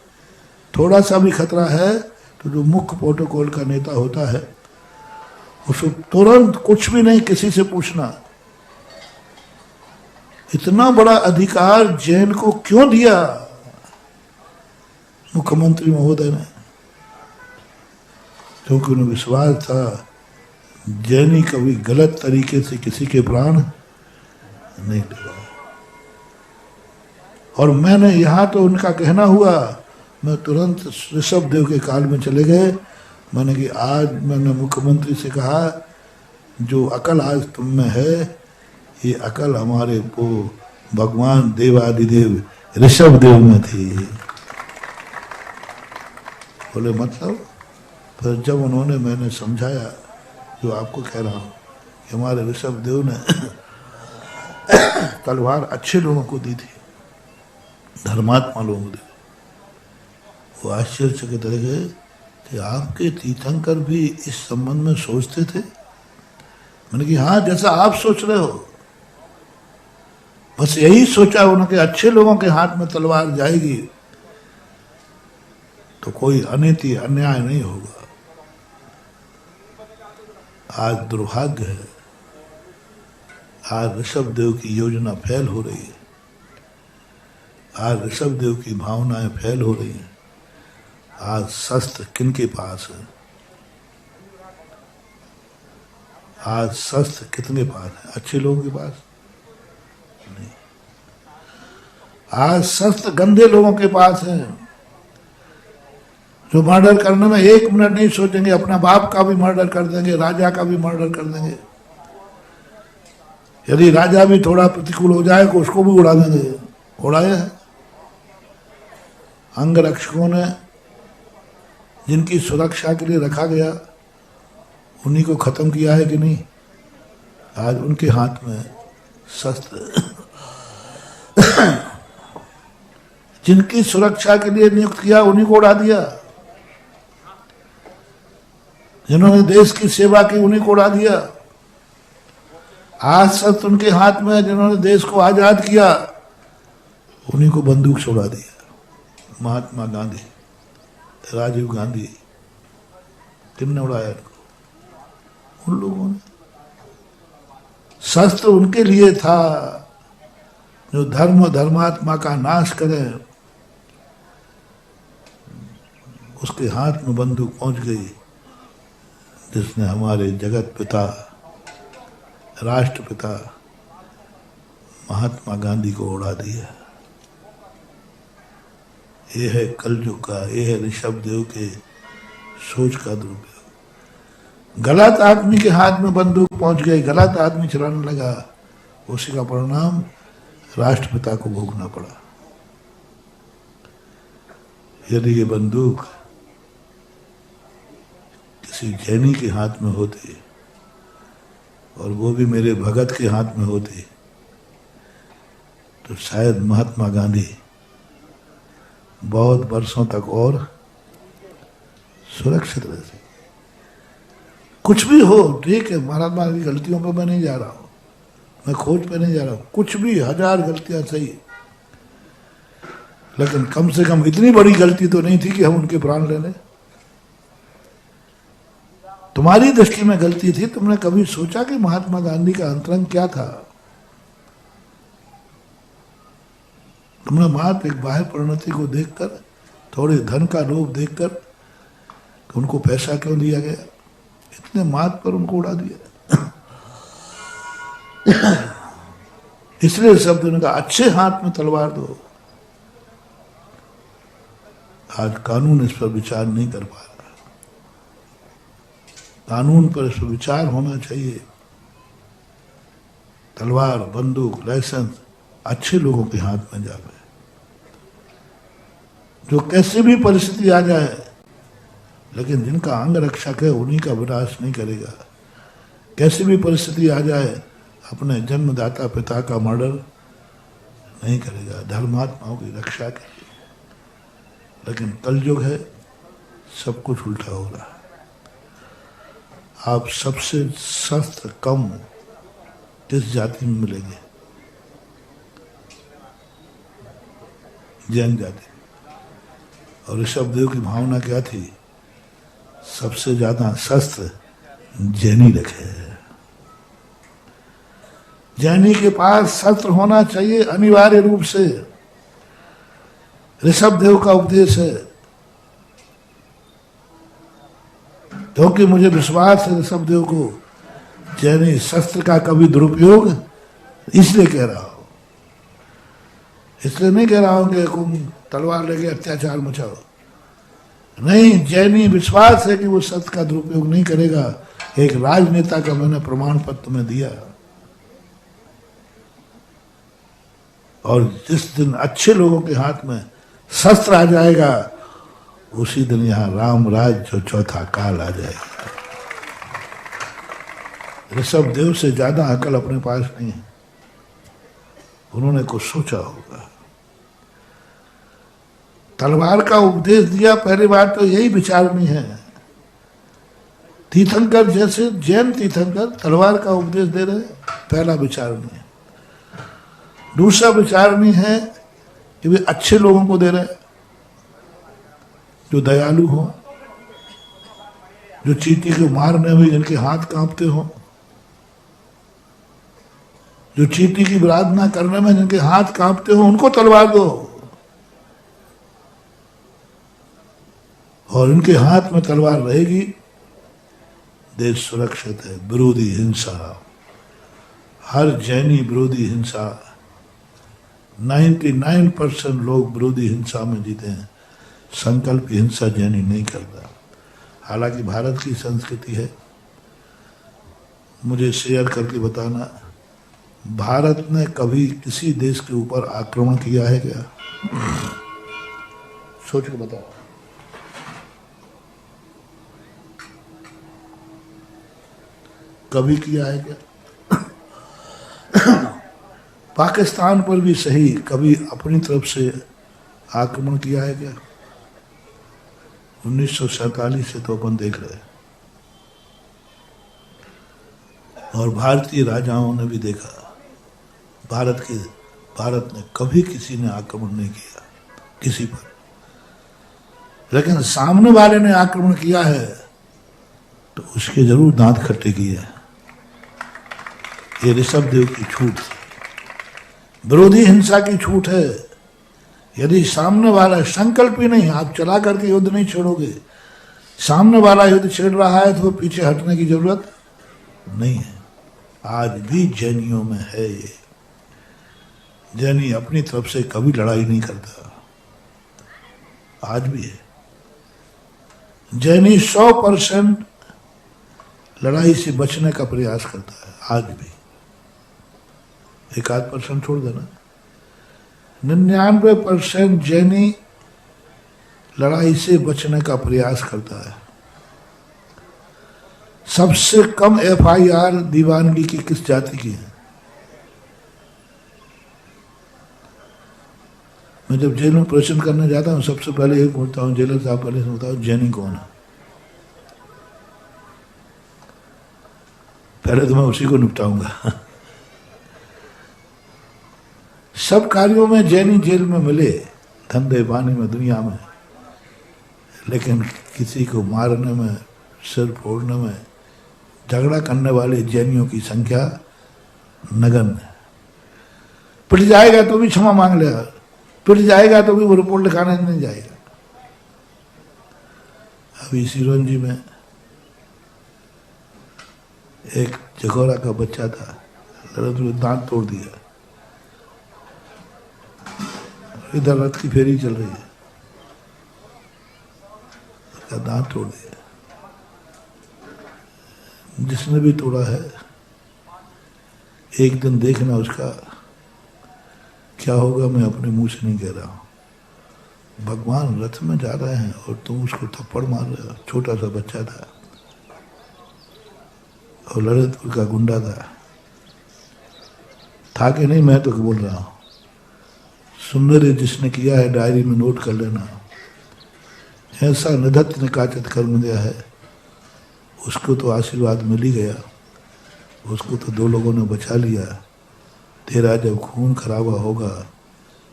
थोड़ा सा भी खतरा है तो जो मुख्य प्रोटोकॉल का नेता होता है उसको तुरंत कुछ भी नहीं किसी से पूछना। इतना बड़ा अधिकार जैन को क्यों दिया मुख्यमंत्री महोदय ने? क्योंकि उन्हें विश्वास था जैनी कभी गलत तरीके से किसी के प्राण नहीं लेगा। और मैंने यहां तो उनका कहना हुआ, मैं तुरंत ऋषभ देव के काल में चले गए। मैंने कि आज मैंने मुख्यमंत्री से कहा, जो अकल आज तुम में है, ये अकल हमारे वो भगवान देवादिदेव ऋषभ देव में थी। बोले मतलब? फिर जब उन्होंने मैंने समझाया, जो आपको कह रहा हूं कि हमारे ऋषभ देव ने तलवार अच्छे लोगों को दी थी, धर्मात्मा लोगों को दी, वो आश्चर्यचकित रह गए कि आपके तीर्थंकर भी इस संबंध में सोचते थे। मैंने कि हाँ, जैसा आप सोच रहे हो, बस यही सोचा उन्होंने, अच्छे लोगों के हाथ में तलवार जाएगी तो कोई अनीति अन्याय नहीं होगा। आज दुर्भाग्य है, आज ऋषभ देव की योजना फेल हो रही है, आज ऋषभ देव की भावनाएं फेल हो रही हैं। आज शस्त्र किनके पास है? आज शस्त्र कितने पास है? अच्छे लोगों के पास नहीं। आज शस्त्र गंदे लोगों के पास है, जो मर्डर करने में एक मिनट नहीं सोचेंगे, अपना बाप का भी मर्डर कर देंगे, राजा का भी मर्डर कर देंगे। यदि राजा भी थोड़ा प्रतिकूल हो जाए तो उसको भी उड़ा देंगे। उड़ाए हैं अंगरक्षकों ने, जिनकी सुरक्षा के लिए रखा गया, उन्हीं को खत्म किया है कि नहीं? आज उनके हाथ में शस्त्र जिनकी सुरक्षा के लिए नियुक्त किया, उन्हीं को उड़ा दिया। जिन्होंने देश की सेवा की, उन्हीं को उड़ा दिया। आज शस्त्र उनके हाथ में है, जिन्होंने देश को आजाद किया, उन्हीं को बंदूक से उड़ा दिया। महात्मा गांधी, राजीव गांधी, किसने उड़ाया इनको? उन लोगों ने। शस्त्र उनके लिए था जो धर्म धर्मात्मा का नाश करे, उसके हाथ में बंदूक पहुंच गई, जिसने हमारे जगत पिता, राष्ट्रपिता महात्मा गांधी को उड़ा दिया। ये है कलयुग का, ये है ऋषभ देव के सोच का दुरुपयोग। गलत आदमी के हाथ में बंदूक पहुंच गई, गलत आदमी चलाने लगा, उसी का परिणाम राष्ट्रपिता को भोगना पड़ा। यदि ये बंदूक किसी जैनी के हाथ में होती और वो भी मेरे भगत के हाथ में होती, तो शायद महात्मा गांधी बहुत वर्षों तक और सुरक्षित रहते। कुछ भी हो, ठीक है, महात्मा की गलतियों पर मैं नहीं जा रहा हूं, मैं खोज पे नहीं जा रहा हूं, कुछ भी 1000 गलतियां सही, लेकिन कम से कम इतनी बड़ी गलती तो नहीं थी कि हम उनके प्राण ले लें। तुम्हारी दृष्टि में गलती थी, तुमने कभी सोचा कि महात्मा गांधी का अंतरंग क्या था? तुमने मात्र एक बाह्य परिणति को देखकर, थोड़े धन का लोभ देखकर कि उनको पैसा क्यों दिया गया, इतने मात्र पर उनको उड़ा दिया। इसलिए शब्द ने कहा अच्छे हाथ में तलवार दो। आज कानून इस पर विचार नहीं कर पा रहा। कानून पर विचार होना चाहिए। तलवार, बंदूक, लाइसेंस अच्छे लोगों के हाथ में जावे, जो कैसी भी परिस्थिति आ जाए, लेकिन जिनका अंग रक्षक है उन्हीं का विनाश नहीं करेगा। कैसी भी परिस्थिति आ जाए अपने जन्मदाता पिता का मर्डर नहीं करेगा, धर्मात्माओं की रक्षा के लिए। लेकिन कलयुग है, सब कुछ उल्टा हो रहा है। आप सबसे शस्त्र कम किस जाति में मिलेंगे? जैन जाति। और ऋषभदेव की भावना क्या थी? सबसे ज्यादा शस्त्र जैनी रखे हैं। जैनी के पास शस्त्र होना चाहिए अनिवार्य रूप से। ऋषभदेव का उपदेश है, क्योंकि मुझे विश्वास है ऋषभदेव को जैनी शस्त्र का कभी दुरुपयोग इसलिए कह रहा हूं, इसलिए नहीं कह रहा हूं कि तुम तलवार लेके अत्याचार मचाओ। नहीं, जैनी विश्वास है कि वो शस्त्र का दुरुपयोग नहीं करेगा। एक राजनेता का मैंने प्रमाण पत्र में दिया। और जिस दिन अच्छे लोगों के हाथ में शस्त्र आ जाएगा, उसी दिन यहां राम राज जो चौथा काल आ जाएगा। ऋषभदेव से ज्यादा अकल अपने पास नहीं है। उन्होंने कुछ सोचा होगा, तलवार का उपदेश दिया। पहली बात तो यही विचारनी है। तीर्थंकर जैसे जैन तीर्थंकर तलवार का उपदेश दे रहे, पहला विचारनी है। दूसरा विचारनी है कि वे अच्छे लोगों को दे रहे, जो दयालु हो, जो चींटी को मारने में जिनके हाथ कांपते हो, जो चींटी की आराधना करने में जिनके हाथ कांपते हो, उनको तलवार दो। और इनके हाथ में तलवार रहेगी, देश सुरक्षित है। विरोधी हिंसा, हर जैनी विरोधी हिंसा, 99% लोग विरोधी हिंसा में जीते हैं। संकल्प हिंसा जैनी नहीं करता। हालांकि भारत की संस्कृति है। मुझे शेयर करके बताना, भारत ने कभी किसी देश के ऊपर आक्रमण किया है क्या? सोच के बताओ। कभी किया है क्या? पाकिस्तान पर भी सही, कभी अपनी तरफ से आक्रमण किया है क्या? 1947 से तो अपन देख रहे हैं। और भारतीय राजाओं ने भी देखा, भारत ने कभी किसी ने आक्रमण नहीं किया किसी पर। लेकिन सामने वाले ने आक्रमण किया है तो उसके जरूर दांत खट्टे किए हैं। ये ऋषभदेव की छूट, विरोधी हिंसा की छूट है। यदि सामने वाला संकल्प ही नहीं, आप चला करके युद्ध नहीं छोड़ोगे, सामने वाला युद्ध छेड़ रहा है तो पीछे हटने की जरूरत नहीं है। आज भी जैनियों में है ये। जैनी अपनी तरफ से कभी लड़ाई नहीं करता, आज भी है। जैनी 100% लड़ाई से बचने का प्रयास करता है, आज भी। 1-8% छोड़ देना। 99% जैनी लड़ाई से बचने का प्रयास करता है। सबसे कम FIR दीवानगी की किस जाति की है? मैं जब जेल में प्रवचन करने जाता हूं, सबसे पहले ये पूछता हूं, जेलर साहब पहले से बताओ जैनी कौन है? पहले तो मैं उसी को निपटाऊंगा। सब कार्यों में जैनी जेल में मिले, धंधे पानी में, दुनिया में, लेकिन किसी को मारने में, सिर फोड़ने में, झगड़ा करने वाले जैनियों की संख्या नगण्य है। पिट जाएगा तो भी क्षमा मांग लेगा, पिट जाएगा तो भी वो रिपोर्ट लिखाने नहीं जाएगा। अभी सिरोंजी में एक जगोरा का बच्चा था, दांत तोड़ दिया। इधर रथ की फेरी चल रही है, उसका दांत तोड़ दिया। जिसने भी तोड़ा है एक दिन देखना उसका क्या होगा, मैं अपने मुंह से नहीं कह रहा हूं। भगवान रथ में जा रहे हैं और तुम उसको थप्पड़ मार रहे हो। छोटा सा बच्चा था और ललितपुर का गुंडा था कि नहीं, मैं तो बोल रहा हूं। सुंदर जिसने किया है डायरी में नोट कर लेना। ऐसा निधत्त ने काचित कर्म दिया है, उसको तो आशीर्वाद मिल ही गया। उसको तो 2 लोगों ने बचा लिया। तेरा जब खून खराबा होगा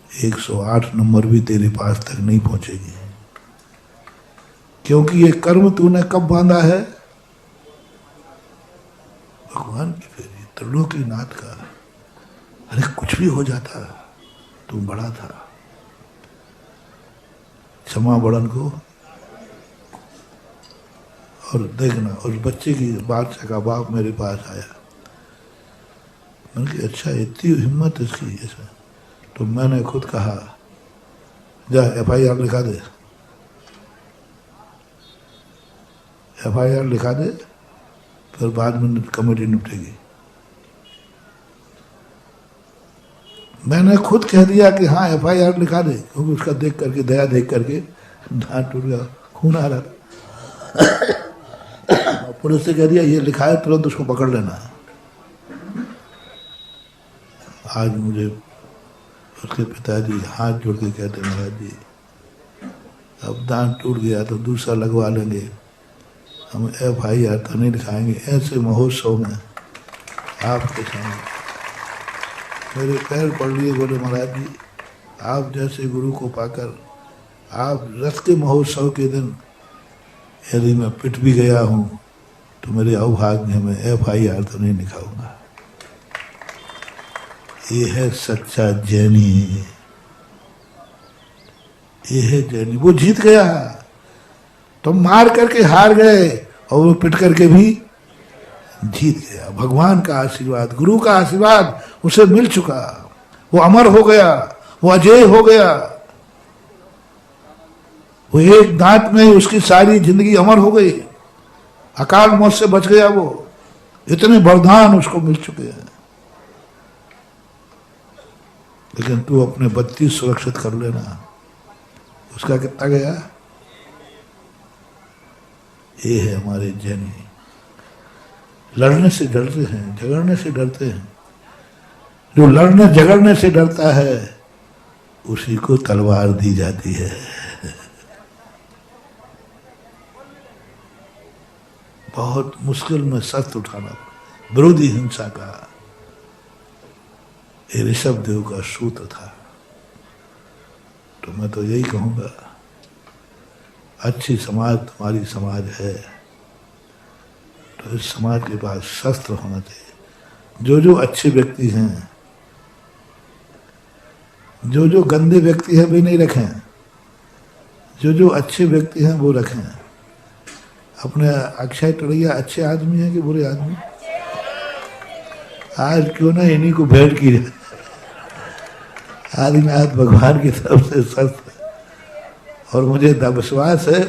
108 नंबर भी तेरे पास तक नहीं पहुंचेगी, क्योंकि ये कर्म तूने कब बांधा है? भगवान की फेरी, त्रिलोकीनाथ का। अरे कुछ भी हो जाता, तू बड़ा था। क्षमा बड़न को। और देखना उस बच्चे की बादशाह का बाप मेरे पास आया। मैंने कहा अच्छा इतनी हिम्मत इसकी ऐसा। तो मैंने खुद कहा जा FIR लिखा दे, FIR लिखा दे, फिर बाद में कमेटी निपटेगी। मैंने खुद कह दिया कि हाँ FIR लिखा दे, क्योंकि उसका देख करके, दया देख करके दांत टूट गया, खून आ रहा था। पुलिस से कह दिया ये लिखा है, तुरंत उसको पकड़ लेना। आज मुझे उसके पिताजी हाथ जोड़ के कहते महाराज जी अब दांत टूट गया तो दूसरा लगवा लेंगे, हम FIR तो नहीं लिखाएंगे। ऐसे महोत्सव में आपके सामने मेरे पैर पड़ लिए, बोले महाराज जी आप जैसे गुरु को पाकर, आप रथ के महोत्सव के दिन यदि मैं पिट भी गया हूं तो मेरे अवभाग्य में FIR तो नहीं लिखाऊंगा। ये है सच्चा जैनी, ये है जैनी। वो जीत गया, तो मार करके हार गए और वो पिट करके भी जीत गया। भगवान का आशीर्वाद, गुरु का आशीर्वाद उसे मिल चुका। वो अमर हो गया, वो अजय हो गया। वो एक दांत में उसकी सारी जिंदगी अमर हो गई। अकाल मौत से बच गया वो। इतने वरदान उसको मिल चुके हैं। लेकिन तू अपने 32 सुरक्षित कर लेना। उसका कितना गया? ये है हमारे जैनी। लड़ने से डरते हैं, झगड़ने से डरते हैं। जो लड़ने झगड़ने से डरता है उसी को तलवार दी जाती है। बहुत मुश्किल में शस्त्र उठाना, विरोधी हिंसा का। ये ऋषभ देव का सूत्र था। तो मैं तो यही कहूंगा, अच्छी समाज तुम्हारी समाज है तो इस समाज के पास शस्त्र होना चाहिए। जो अच्छे व्यक्ति हैं, जो गंदे व्यक्ति हैं वे नहीं रखें, जो अच्छे व्यक्ति हैं वो रखें। अपने अक्षय टड़ैया अच्छे आदमी हैं कि बुरे आदमी? आज क्यों ना इन्हीं को भेंट की जाए। आदिनाथ भगवान की तरफ से शस्त्र। और मुझे विश्वास है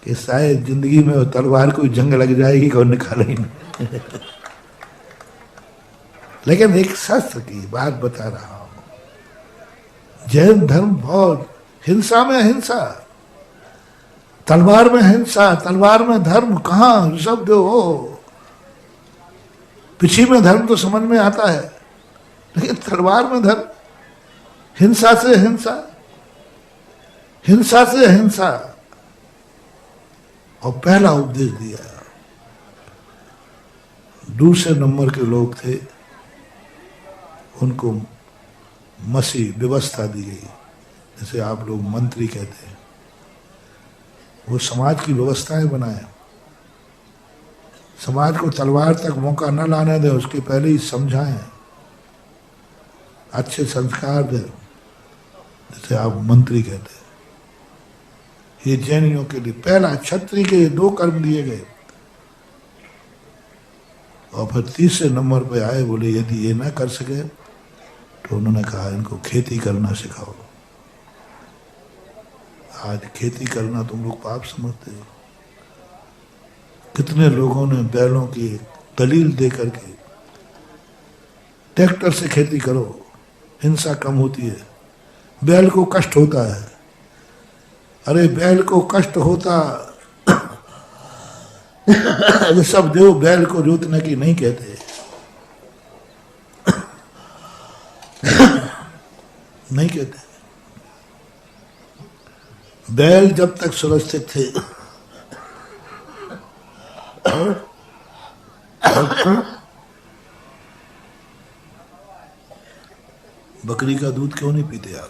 कि शायद जिंदगी में वो तलवार को जंग लग जाएगी और निकालेगी नहीं। लेकिन एक शस्त्र की बात बता रहा हूं। जैन धर्म बहुत हिंसा में हिंसा, तलवार में हिंसा, तलवार में धर्म कहाँ शब्द हो। पिछी में धर्म तो समझ में आता है, लेकिन तलवार में धर्म। हिंसा से हिंसा, हिंसा से हिंसा। और पहला उपदेश दिया। दूसरे नंबर के लोग थे, उनको मसी व्यवस्था दी गई, जैसे आप लोग मंत्री कहते हैं। वो समाज की व्यवस्थाएं बनाए, समाज को तलवार तक मौका न लाने दें, उसके पहले ही समझाएं, अच्छे संस्कार दें, जैसे आप मंत्री कहते हैं। ये जैनियों के लिए पहला, क्षत्रिय के 2 कर्म दिए गए। और फिर तीसरे नंबर पे आए, बोले यदि ये ना कर सके तो उन्होंने कहा इनको खेती करना सिखाओ। आज खेती करना तुम लोग पाप समझते हो। कितने लोगों ने बैलों की दलील दे करके ट्रैक्टर से खेती करो, हिंसा कम होती है, बैल को कष्ट होता है। अरे बैल को कष्ट होता ये सब देव बैल को जोतने की नहीं कहते। नहीं कहते। बैल जब तक सुरक्षित थे बकरी का दूध क्यों नहीं पीते आप?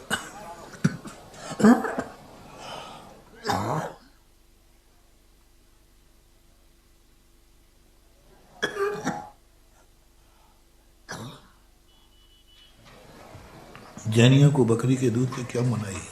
जैनियों को बकरी के दूध की क्या मनाही है?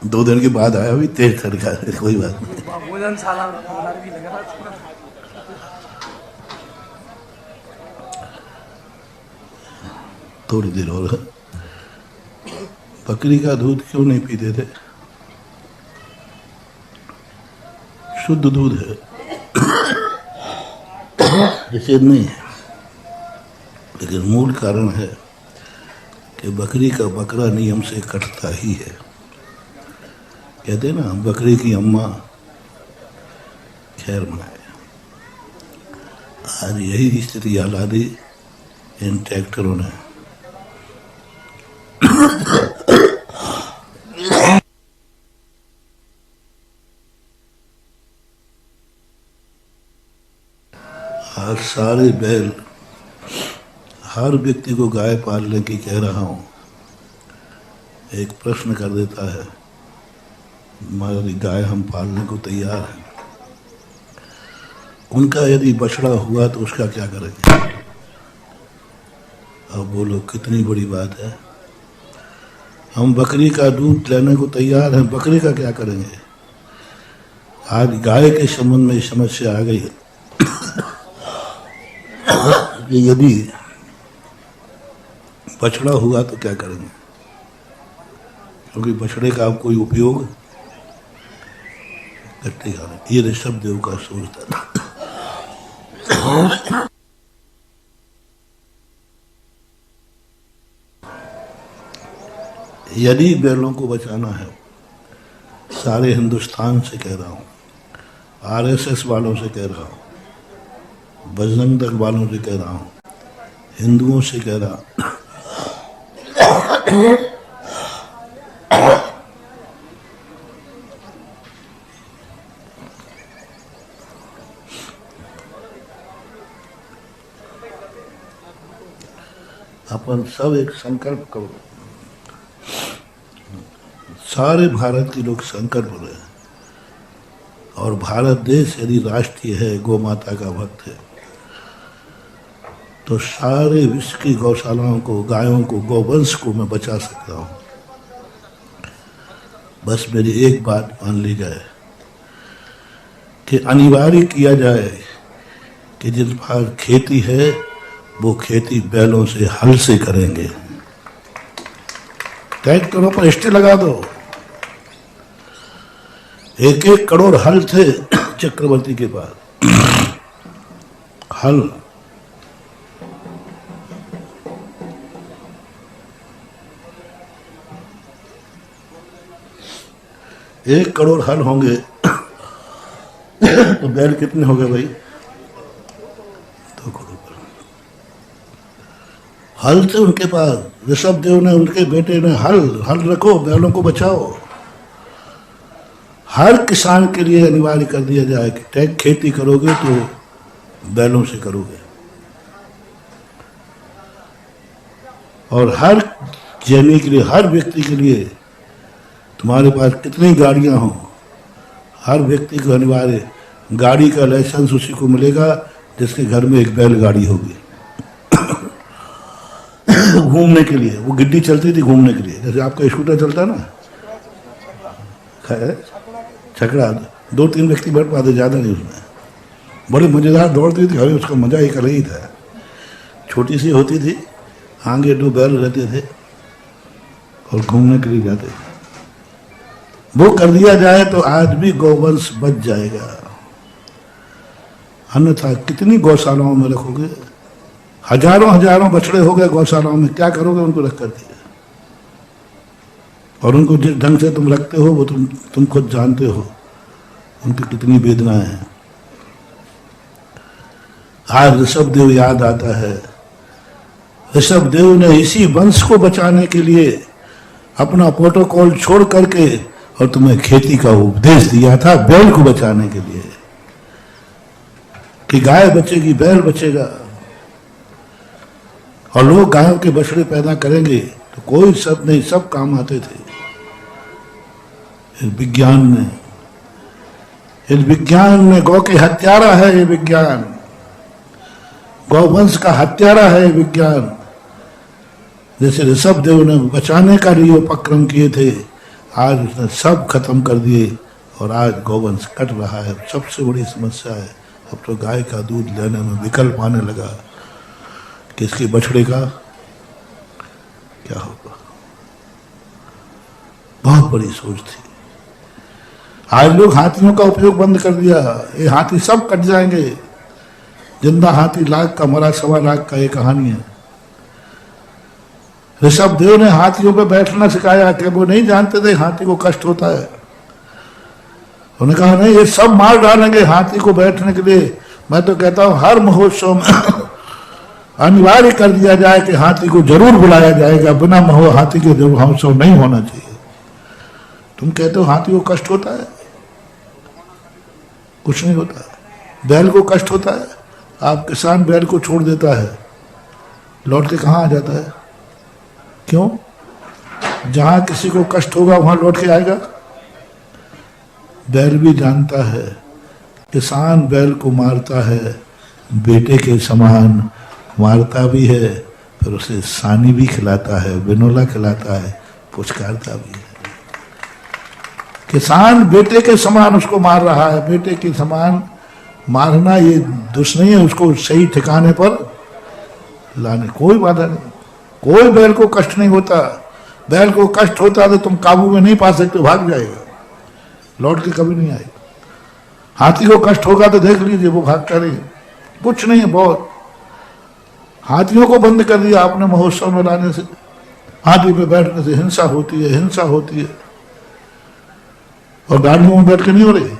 दो दिन के बाद आया भी तेज खड़का, कोई बात नहीं। भोजन शाला भी लगा थोड़ी देर और है। बकरी का दूध क्यों नहीं पीते थे? शुद्ध दूध है, निषेध नहीं है, लेकिन मूल कारण है कि बकरी का बकरा नियम से कटता ही है। कहते ना बकरी की अम्मा खैर मनाए। आज यही स्थिति ला दी इन ट्रैक्टरों ने। आज सारे बैल, हर व्यक्ति को गाय पालने की कह रहा हूं, एक प्रश्न कर देता है, हमारी गाय हम पालने को तैयार हैं, उनका यदि बछड़ा हुआ तो उसका क्या करेंगे? अब बोलो कितनी बड़ी बात है। हम बकरी का दूध लेने को तैयार हैं, बकरी का क्या करेंगे? आज गाय के संबंध में समस्या आ गई है कि यदि बछड़ा हुआ तो क्या करेंगे, क्योंकि बछड़े का अब कोई उपयोग करते हैं। ये ऋषभ देव का सोच था। यदि बैलों को बचाना है, सारे हिंदुस्तान से कह रहा हूं, आरएसएस वालों से कह रहा हूं, बजरंग दल वालों से कह रहा हूं, हिंदुओं से कह रहा हूं, अपन सब एक संकल्प करो। सारे भारत के लोग संकल्प रहे हैं, और भारत देश यदि राष्ट्रीय है, गौ माता का भक्त है, तो सारे विश्व की गौशालाओं को, गायों को, गौवंश को मैं बचा सकता हूं। बस मेरी एक बात मान ली जाए कि अनिवार्य किया जाए कि जिस पर खेती है वो खेती बैलों से, हल से करेंगे। ट्रैक्टरों पर स्टे लगा दो। 1-1 करोड़ हल थे चक्रवर्ती के पास, हल। एक करोड़ हल होंगे तो बैल कितने हो गए भाई? 2 करोड़ हल थे उनके पास। ऋषभ देव ने, उनके बेटे ने, हल रखो, बैलों को बचाओ। हर किसान के लिए अनिवार्य कर दिया जाए कि टैग खेती करोगे तो बैलों से करोगे। और हर जैनी के लिए, हर व्यक्ति के लिए, तुम्हारे पास कितनी गाड़ियां हो, हर व्यक्ति को अनिवार्य गाड़ी का लाइसेंस उसी को मिलेगा जिसके घर में एक बैलगाड़ी होगी। घूमने के लिए, वो गिड्डी चलती थी घूमने के लिए, जैसे आपका स्कूटर चलता ना, छकड़ा, 2-3 व्यक्ति बैठ पाते, ज्यादा नहीं उसमें। बड़ी मजेदार दौड़ती थी, हमें उसका मजा एक अलग ही था। छोटी सी होती थी, आगे 2 बैल रहते थे और घूमने के लिए जाते थे। वो कर दिया जाए तो आज भी गौवंश बच जाएगा। अन्यथा कितनी गौशालाओं में रखोगे? हजारों बछड़े हो गए गौशालाओं में, क्या करोगे उनको रख करके? और उनको जिस ढंग से तुम रखते हो वो तुम खुद जानते हो उनकी कितनी वेदनाएं हैं। आज ऋषभ देव याद आता है। ऋषभ देव ने इसी वंश को बचाने के लिए अपना प्रोटोकॉल छोड़ करके और तुम्हें खेती का उपदेश दिया था, बैल को बचाने के लिए, कि गाय बचेगी, बैल बचेगा। और लोग गायों के बछड़े पैदा करेंगे तो कोई सब नहीं, सब काम आते थे। इस विज्ञान ने गौ के हत्यारा है। ये विज्ञान गौवंश का हत्यारा है। विज्ञान जैसे ऋषभ देव ने बचाने का लिए उपक्रम किए थे, आज उसने सब खत्म कर दिए और आज गौवंश कट रहा है। सबसे बड़ी समस्या है, अब तो गाय का दूध लेने में विकल्प आने लगा कि इसके बछड़े का क्या होगा। बहुत बड़ी सोच थी। आज लोग हाथियों का उपयोग बंद कर दिया। ये हाथी सब कट जाएंगे। जिंदा हाथी लाख का, मरा 1.25 लाख का, ये कहानी है। ऋषभ देव ने हाथियों पे बैठना सिखाया कि वो नहीं जानते थे हाथी को कष्ट होता है। उन्होंने कहा नहीं, ये सब मार डालेंगे हाथी को बैठने के लिए। मैं तो कहता हूं हर महोत्सव में अनिवार्य कर दिया जाए कि हाथी को जरूर बुलाया जाएगा। बिना हाथी के महोत्सव नहीं होना चाहिए। तुम कहते हो हाथी को कष्ट होता है, कुछ नहीं होता है। बैल को कष्ट होता है, आप किसान बैल को छोड़ देता है, लौट के कहाँ आ जाता है? क्यों? जहां किसी को कष्ट होगा वहां लौट के आएगा। बैल भी जानता है, किसान बैल को मारता है, बेटे के समान मारता भी है, फिर उसे सानी भी खिलाता है, बिनोला खिलाता है, पुचकारता भी है। किसान बेटे के समान उसको मार रहा है। बेटे के समान मारना ये दुष्ट नहीं है, उसको सही ठिकाने पर लाने कोई बाधा नहीं। कोई बैल को कष्ट नहीं होता। बैल को कष्ट होता तो तुम काबू में नहीं पा सकते, भाग जाएगा, लौट के कभी नहीं आएगा। हाथी को कष्ट होगा तो देख लीजिए वो भागता नहीं, कुछ नहीं है। बहुत हाथियों को बंद कर दिया आपने महोत्सव में लाने से। हाथी पे बैठने से हिंसा होती है, हिंसा होती है। और गाड़ियों में बैठ के नहीं हो रही।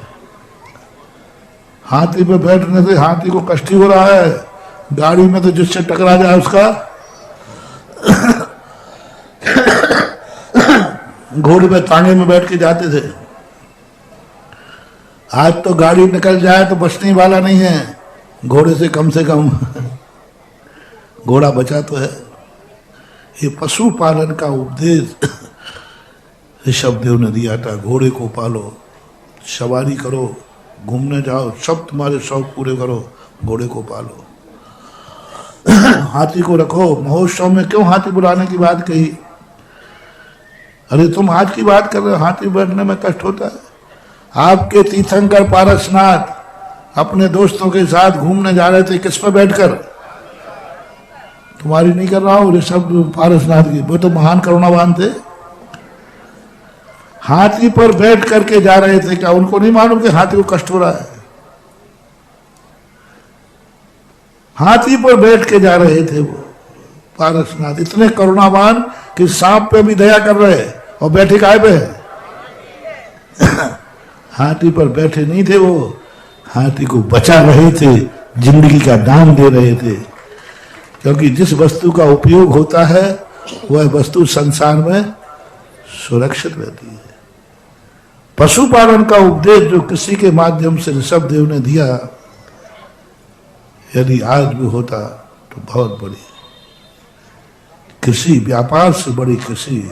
हाथी पे बैठने से हाथी को कष्ट ही हो रहा है। गाड़ी में तो जिससे टकरा जाए उसका घोड़े पे तांगे में बैठ के जाते थे। आज तो गाड़ी निकल जाए तो बचने वाला नहीं है, घोड़े से कम घोड़ा बचा तो है। ये पशु पालन का उपदेश ऋषभदेव ने दिया था। घोड़े को पालो, सवारी करो, घूमने जाओ, सब तुम्हारे शौक पूरे करो, घोड़े को पालो। हाथी को रखो। महोत्सव में क्यों हाथी बुलाने की बात कही? अरे तुम आज की बात कर रहे हो, हाथी बैठने में कष्ट होता है। आपके तीर्थंकर पारसनाथ अपने दोस्तों के साथ घूमने जा रहे थे, किस पर बैठकर? तुम्हारी नहीं कर रहा हूं, ऋषभ पारसनाथ की, वो तो महान करुणावान थे। हाथी पर बैठ करके जा रहे थे, क्या उनको नहीं मालूम कि हाथी को कष्ट हो रहा है? हाथी पर बैठ के जा रहे थे वो पारसनाथ, इतने करुणावान कि सांप पे भी दया कर रहे और बैठे काय पे है? हाथी पर बैठे नहीं थे वो, हाथी को बचा रहे थे, जिंदगी का दान दे रहे थे। क्योंकि जिस वस्तु का उपयोग होता है वह वस्तु संसार में सुरक्षित रहती है। पशुपालन का उपदेश जो कृषि के माध्यम से ऋषभदेव ने दिया, यदि आज भी होता तो बहुत बड़ी कृषि, व्यापार से बड़ी कृषि।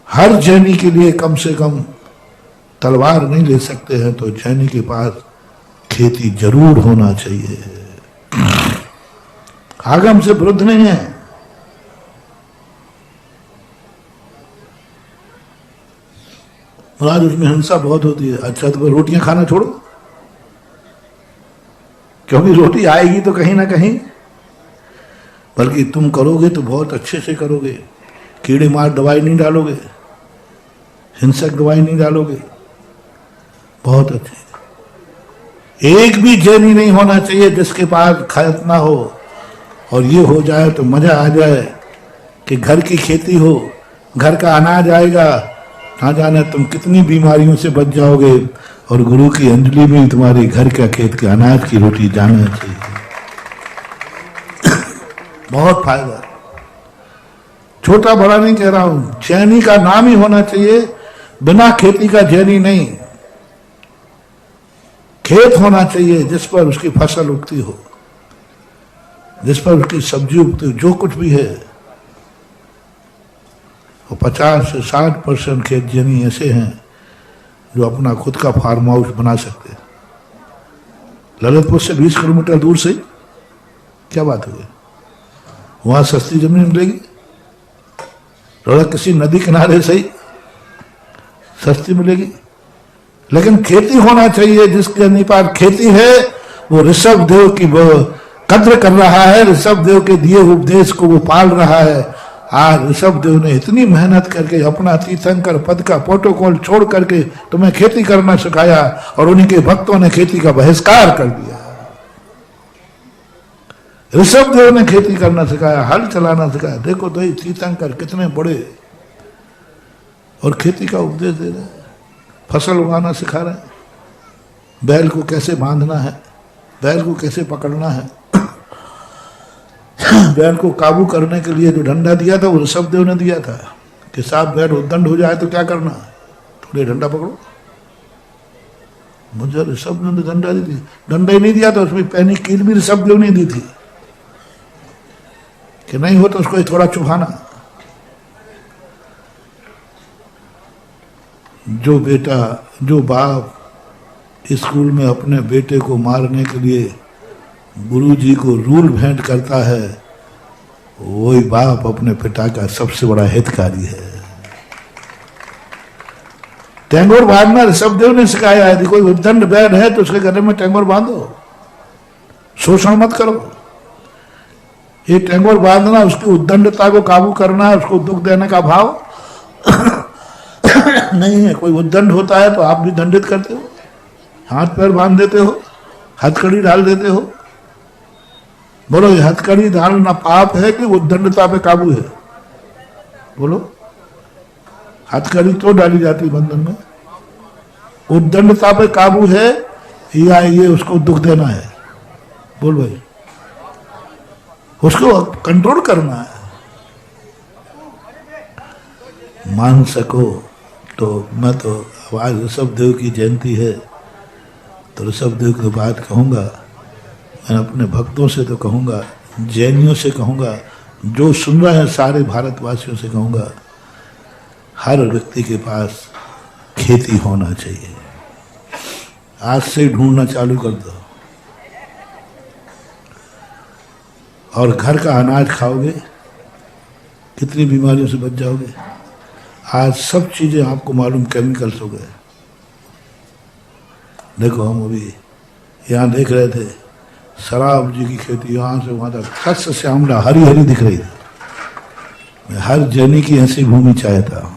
हर जैनी के लिए कम से कम तलवार नहीं ले सकते हैं तो जैनी के पास खेती जरूर होना चाहिए। आगम से विरुद्ध नहीं है। और आज उसमें हिंसा बहुत होती है। अच्छा तो रोटियां खाना छोड़ो, क्योंकि रोटी आएगी तो कहीं ना कहीं, बल्कि तुम करोगे तो बहुत अच्छे से करोगे। कीड़े मार दवाई नहीं डालोगे, हिंसक दवाई नहीं डालोगे, बहुत अच्छे। एक भी जैनी नहीं होना चाहिए जिसके पास खेत ना हो, और ये हो जाए तो मजा आ जाए कि घर की खेती हो, घर का अनाज आएगा, ना जाने तुम कितनी बीमारियों से बच जाओगे। और गुरु की अंजलि में तुम्हारे घर का खेत के अनाज की रोटी जाना चाहिए। बहुत फायदा। छोटा बड़ा नहीं कह रहा हूं, जैनी का नाम ही होना चाहिए, बिना खेती का जैनी नहीं। खेत होना चाहिए जिस पर उसकी फसल उगती हो, जिस पर उसकी सब्जी उगती हो, जो कुछ भी है। और 50 से 60% खेत जैनी ऐसे हैं जो अपना खुद का फार्म हाउस बना सकते हैं। ललितपुर से 20 किलोमीटर दूर से, क्या बात हो गई? वहां सस्ती जमीन मिलेगी, थोड़ा किसी नदी किनारे से ही सस्ती मिलेगी। लेकिन खेती होना चाहिए। जिसके पास खेती है वो ऋषभदेव की वो कद्र कर रहा है, ऋषभदेव के दिए उपदेश को वो पाल रहा है। आज ऋषभदेव ने इतनी मेहनत करके अपना तीर्थंकर पद का प्रोटोकॉल छोड़ करके तुम्हें खेती करना सिखाया, और उनके भक्तों ने खेती का बहिष्कार कर दिया। ऋषभदेव ने खेती करना सिखाया, हल चलाना सिखाया। देखो तो तीर्थंकर कितने बड़े, और खेती का उपदेश दे रहे हैं, फसल उगाना सिखा रहे हैं, बैल को कैसे बांधना है, बैल को कैसे पकड़ना है। बैल को काबू करने के लिए जो डंडा दिया था वो ऋषभदेव ने दिया था कि साहब बैल उद्दंड हो जाए तो क्या करना, थोड़े डंडा पकड़ो। मुझे ऋषभ ने डंडा दी थी, डंडा ही नहीं दिया तो उसमें पहनी कील भी ऋषभ ने दी थी कि नहीं हो तो उसको थोड़ा चुभाना। जो बेटा, जो बाप स्कूल में अपने बेटे को मारने के लिए गुरुजी को रूल भेंट करता है, वही बाप अपने पिता का सबसे बड़ा हितकारी है। टेंगोर बांधना ऋषभदेव ने सिखाया है। कोई उद्दंड बैल है तो उसके गले में टेंगोर बांधो, शोषण मत करो। ये टेंगोर बांधना उसकी उद्दंडता को काबू करना, उसको दुख देने का भाव नहीं है। कोई उद्दंड होता है तो आप भी दंडित करते हो, हाथ पैर बांध देते हो, हथकड़ी डाल देते हो। बोलो, ये हथकड़ी डालना पाप है कि उद्दंडता पे काबू है? बोलो, हथकड़ी तो डाली जाती बंधन में, उद्दंडता पे काबू है या ये उसको दुख देना है? बोल भाई, उसको कंट्रोल करना है। मान सको तो मैं तो आज ऋषभदेव की जयंती है तो ऋषभदेव की बात कहूँगा। मैं अपने भक्तों से तो कहूँगा, जैनियों से कहूँगा, जो सुन रहे हैं सारे भारतवासियों से कहूँगा, हर व्यक्ति के पास खेती होना चाहिए। आज से ढूंढना चालू कर दो और घर का अनाज खाओगे, कितनी बीमारियों से बच जाओगे। आज सब चीजें आपको मालूम केमिकल्स हो गए। देखो, हम अभी यहाँ देख रहे थे शराब जी की खेती, यहाँ से वहां तक सस्य श्यामला हरी हरी दिख रही थी। मैं हर जैनी की ऐसी भूमि चाहता हूँ,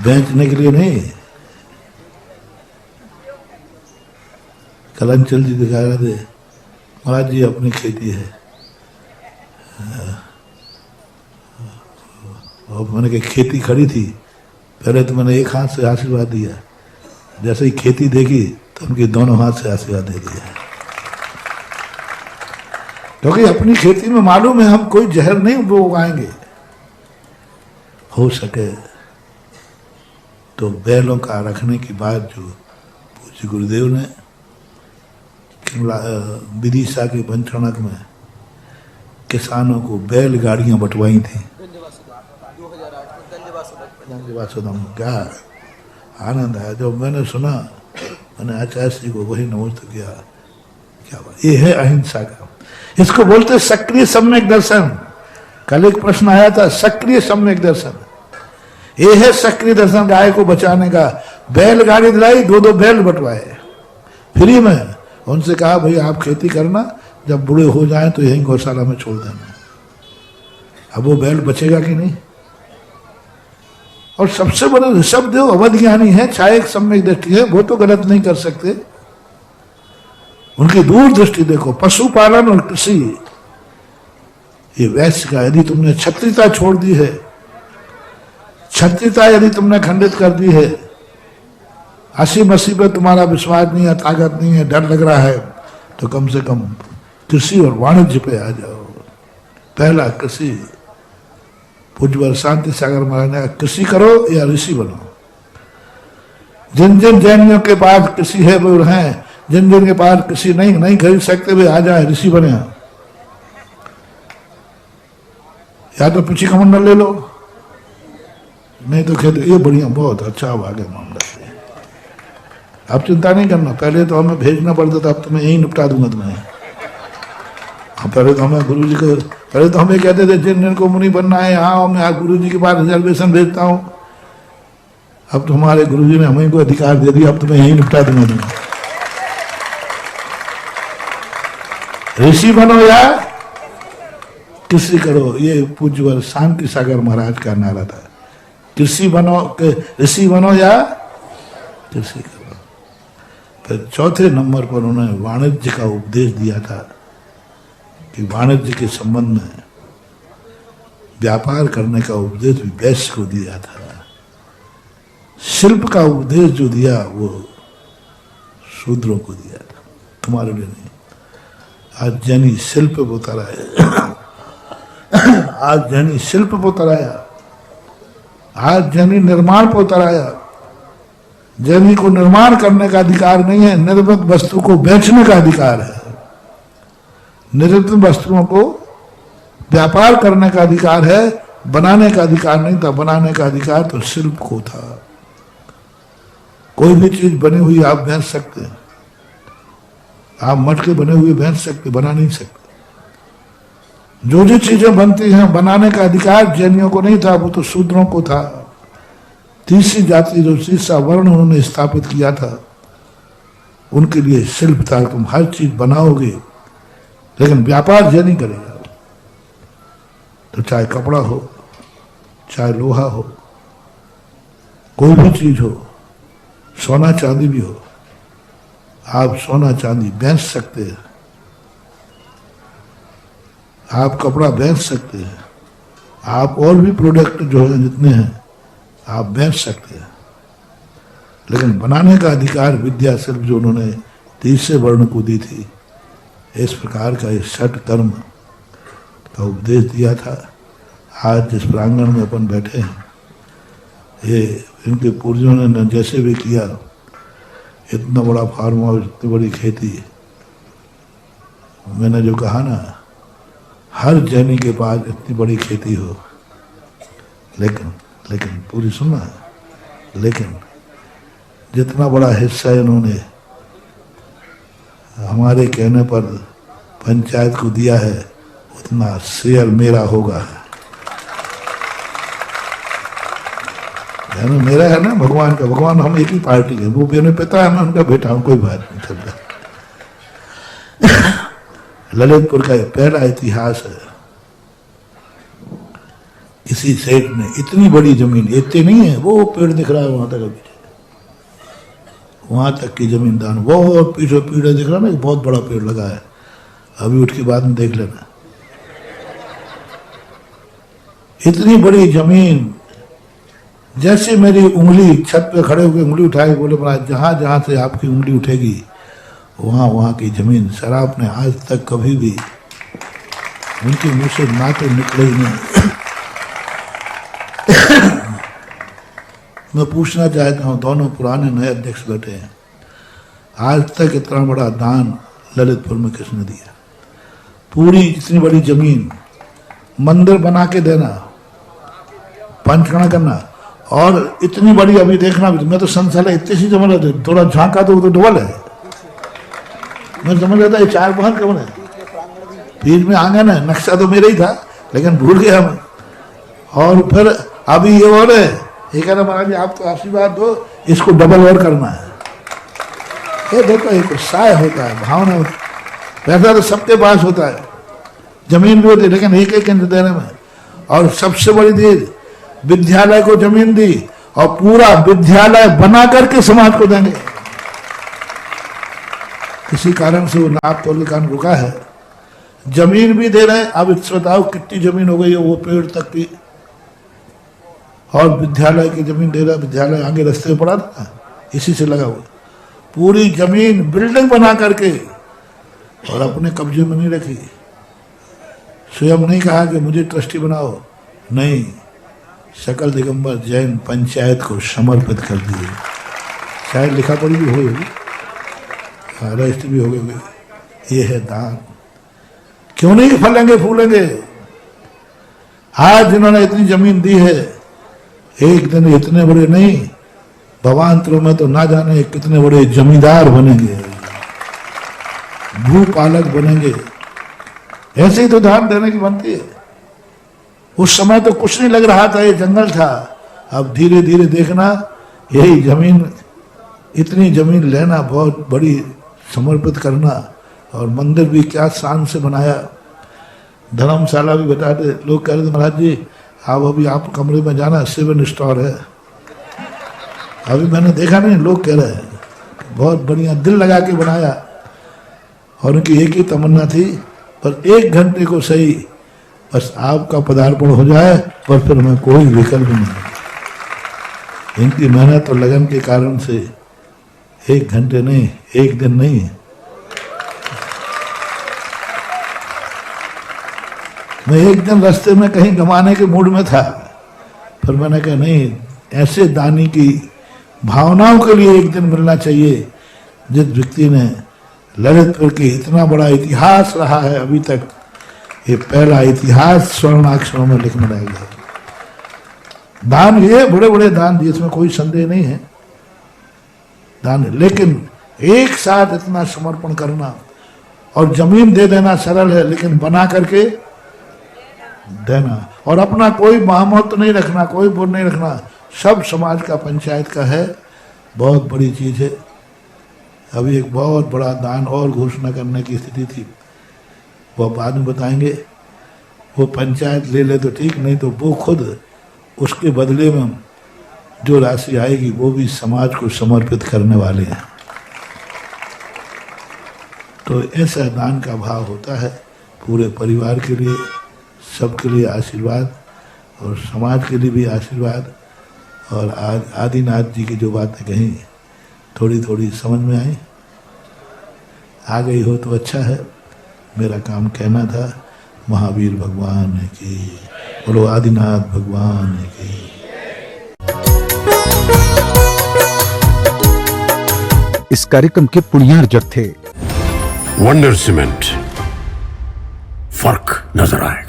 बेचने के लिए नहीं। कलंचल जी दिखा रहे थे, महाराज जी अपनी खेती है। और मैंने कहा खेती खड़ी थी, पहले तो मैंने एक हाथ से आशीर्वाद दिया, जैसे ही खेती देखी तो उनके दोनों हाथ से आशीर्वाद दे दिया। क्योंकि अपनी खेती में मालूम है हम कोई जहर नहीं उगाएंगे। हो सके तो बैलों का रखने की बात जो पूज्य गुरुदेव ने विदिशा के पंचणक में किसानों को बैलगाड़ियां बंटवाई थी। क्या आनंद आया जब मैंने सुना। मैंने आचार्य जी को वही नमस्ते किया। क्या बात, ये है अहिंसा का, इसको बोलते सक्रिय सम्यक दर्शन। कल एक प्रश्न आया था, सक्रिय सम्यक दर्शन, ये है सक्रिय दर्शन गाय को बचाने का। बैलगाड़ी दिलाई, दो दो बैल बंटवाए फ्री में। उनसे कहा भाई आप खेती करना, जब बूढ़े हो जाएं तो यहीं गौशाला में छोड़ देना। अब वो बैल बचेगा कि नहीं? और सबसे बड़ा ऋषभदेव अवध ज्ञानी है, चाहे एक सम्यक दृष्टि है, वो तो गलत नहीं कर सकते। उनकी दूर दृष्टि देखो। पशुपालन और कृषि, ये वैश्य का, यदि तुमने क्षत्रियता छोड़ दी है, क्षत्रियता यदि तुमने खंडित कर दी है, हंसी मसी पे तुम्हारा विश्वास नहीं है, ताकत नहीं है, डर लग रहा है, तो कम से कम कृषि और वाणिज्य पे आ जाओ। पहला कृषि, पूज्य शांति सागर महाराज ने, कृषि करो या ऋषि बनो। जिन जिन जैनियों के पास कृषि है वो हैं, जिन जिन के पास कृषि नहीं खरीद सकते वे आ जाए, ऋषि बने। या तो पिछी कमंडल ले लो, नहीं तो खेती। ये बढ़िया, बहुत अच्छा भाग है मामला से। अब चिंता नहीं करना, पहले तो हमें भेजना पड़ता था, अब तो मैं यही निपटा दूंगा तुम्हें। पहले तो हमें गुरु जी को, पहले तो हमें कहते थे जिन को मुनि बनना है, हाँ मैं गुरु जी के पास रिजर्वेशन भेजता हूँ। अब तो हमारे गुरु जी ने हमें को अधिकार दे दिया, अब तो मैं यही निपटा दूंगा तुम्हें। ऋषि बनो या कृषि करो, ये पूज्य शांति सागर महाराज का नारा था। कृषि बनो, ऋषि बनो या कृषि करो। फिर चौथे नंबर पर उन्होंने वाणिज्य का उपदेश दिया था कि वाणिज्य के संबंध में व्यापार करने का उपदेश भी वैश्य को दिया था। शिल्प का उपदेश जो दिया वो शूद्रों को दिया था, तुम्हारे लिए नहीं। आज जैनी शिल्प पे उतर आया, आज जैनी शिल्प पे उतर आया। आज जैनी निर्माण पर उतर आया। जैनी को निर्माण करने का अधिकार नहीं है, निर्मित वस्तु को बेचने का अधिकार है। निर्मित वस्तुओं को व्यापार करने का अधिकार है, बनाने का अधिकार नहीं था। बनाने का अधिकार तो शिल्प को था। कोई भी चीज बनी हुई आप बेच सकते हैं, आप मटके बने हुए बेच सकते, बना नहीं सकते। जो जो चीजें बनती हैं बनाने का अधिकार जैनियों को नहीं था, वो तो शूद्रों को था। तीसरी जाति जो तीसरा वर्ण उन्होंने स्थापित किया था, उनके लिए शिल्प था। तुम हर चीज बनाओगे लेकिन व्यापार जैनी करेगा। तो चाहे कपड़ा हो, चाहे लोहा हो, कोई भी चीज हो, सोना चांदी भी हो, आप सोना चांदी बेच सकते हैं, आप कपड़ा बेच सकते हैं, आप और भी प्रोडक्ट जो है जितने हैं आप बेच सकते हैं। लेकिन बनाने का अधिकार विद्या शिल्प जो उन्होंने तीसरे वर्ण को दी थी, इस प्रकार का ये षट कर्म का उपदेश दिया था। आज जिस प्रांगण में अपन बैठे हैं, ये इनके पूर्वजों ने जैसे भी किया, इतना बड़ा फार्म हाउस, इतनी बड़ी खेती, मैंने जो कहा ना, हर जैनी के पास इतनी बड़ी खेती हो, लेकिन पूरी सुनना, लेकिन जितना बड़ा हिस्सा इन्होंने हमारे कहने पर पंचायत को दिया है, उतना शेयर मेरा होगा। है ना, मेरा है ना, भगवान का। भगवान हम एक ही पार्टी के, वो मेरे पिता है, मैं उनका बेटा हूं, कोई बात नहीं चल रहा। ललितपुर का पहला इतिहास है। किसी सेठ ने इतनी बड़ी जमीन, इतनी नहीं है, वो पेड़ दिख रहा है वहां तक, अभी वहां तक की जमीन दान, बहुत पीछे पेड़ दिख रहा है ना, बहुत बड़ा पेड़ लगा है, अभी उठ के बाद में देख लेना। इतनी बड़ी जमीन, जैसे मेरी उंगली, छत पे खड़े होकर उंगली उठाई, बोले महाराज जहां जहां से आपकी उंगली उठेगी वहां वहां की जमीन। शराब ने आज तक कभी भी उनके मुंह से ना तो निकले ही नहीं। मैं पूछना चाहता हूं, दोनों पुराने नए अध्यक्ष बैठे हैं, आज तक इतना बड़ा दान ललितपुर में किसने दिया? पूरी इतनी बड़ी जमीन, मंदिर बना के देना, पंचकड़ा करना, और इतनी बड़ी, अभी देखना, मैं तो संसार इतनी सी समझ रहा था, थोड़ा झांका तो डबल है, मैं समझ रहा था ये 4 बाहर कौन है, बीच में आंगन है, नक्शा तो मेरा ही था लेकिन भूल गया मैं। और फिर अभी ये और है, ये कह रहा महाराज आप तो आशीर्वाद दो, इसको डबल और करना है। ये देखो, एक उत्साह होता है, भावना होता है। पैसा तो सबके पास होता है, जमीन भी होती है, लेकिन एक एक इंच देने में। और सबसे बड़ी चीज, विद्यालय को जमीन दी और पूरा विद्यालय बना करके समाज को देंगे। किसी कारण से वो नाप तोल का रुका है, जमीन भी दे रहे हैं। अब बताओ कितनी जमीन हो गई है, वो पेड़ तक की, और विद्यालय की जमीन दे रहा। विद्यालय आगे रास्ते में पड़ा था, इसी से लगा हुआ, पूरी जमीन बिल्डिंग बना करके, और अपने कब्जे में नहीं रखी। स्वयं नहीं कहा कि मुझे ट्रस्टी बनाओ, नहीं, सकल दिगंबर जैन पंचायत को समर्पित कर दिए। शायद लिखा पढ़ी भी होगी, रजिस्ट्री भी हो गई। ये है दान। क्यों नहीं फलेंगे फूलेंगे? आज जिन्होंने इतनी जमीन दी है, एक दिन इतने बड़े नहीं, भवांतरों में तो ना जाने कितने बड़े जमींदार बनेंगे, भूपालक बनेंगे। ऐसे ही तो दान देने की बनती है। उस समय तो कुछ नहीं लग रहा था, ये जंगल था। अब धीरे धीरे देखना, यही जमीन, इतनी जमीन लेना, बहुत बड़ी समर्पित करना, और मंदिर भी क्या शान से बनाया। धर्मशाला भी बताते, लोग कह रहे थे महाराज जी आप अभी आप कमरे में जाना, 7 स्टार है। अभी मैंने देखा नहीं, लोग कह रहे हैं बहुत बढ़िया, दिल लगा के बनाया। और उनकी एक ही तमन्ना थी, पर 1 घंटे को सही, बस आपका पदार्पण हो जाए, और फिर मैं कोई विकल्प नहीं। इनकी मेहनत और लगन के कारण से 1 घंटे नहीं, 1 दिन नहीं, मैं एक दिन रास्ते में कहीं गंवाने के मूड में था, फिर मैंने कहा नहीं, ऐसे दानी की भावनाओं के लिए एक दिन मिलना चाहिए जिस व्यक्ति ने ललितपुर के इतना बड़ा इतिहास रहा है अभी तक, ये पहला इतिहास स्वर्णाक्षरों में लिखने लग गया। दान ये बड़े बड़े दान दिए, इसमें कोई संदेह नहीं है, दान, लेकिन एक साथ इतना समर्पण करना और जमीन दे देना सरल है, लेकिन बना करके देना और अपना कोई महमत नहीं रखना, कोई बोल नहीं रखना, सब समाज का, पंचायत का है, बहुत बड़ी चीज है। अभी एक बहुत बड़ा दान और घोषणा करने की स्थिति थी, वो बाद में बताएंगे। वो पंचायत ले ले तो ठीक, नहीं तो वो खुद उसके बदले में जो राशि आएगी वो भी समाज को समर्पित करने वाले हैं। तो ऐसा दान का भाव होता है, पूरे परिवार के लिए, सबके लिए आशीर्वाद और समाज के लिए भी आशीर्वाद। और आदिनाथ जी की जो बातें कही थोड़ी थोड़ी समझ में आई, आ गई हो तो अच्छा है, मेरा काम कहना था। महावीर भगवान की, बोलो आदिनाथ भगवान की। इस कार्यक्रम के पुण्यार्जक थे वंडर सीमेंट, फर्क नजर आएगा।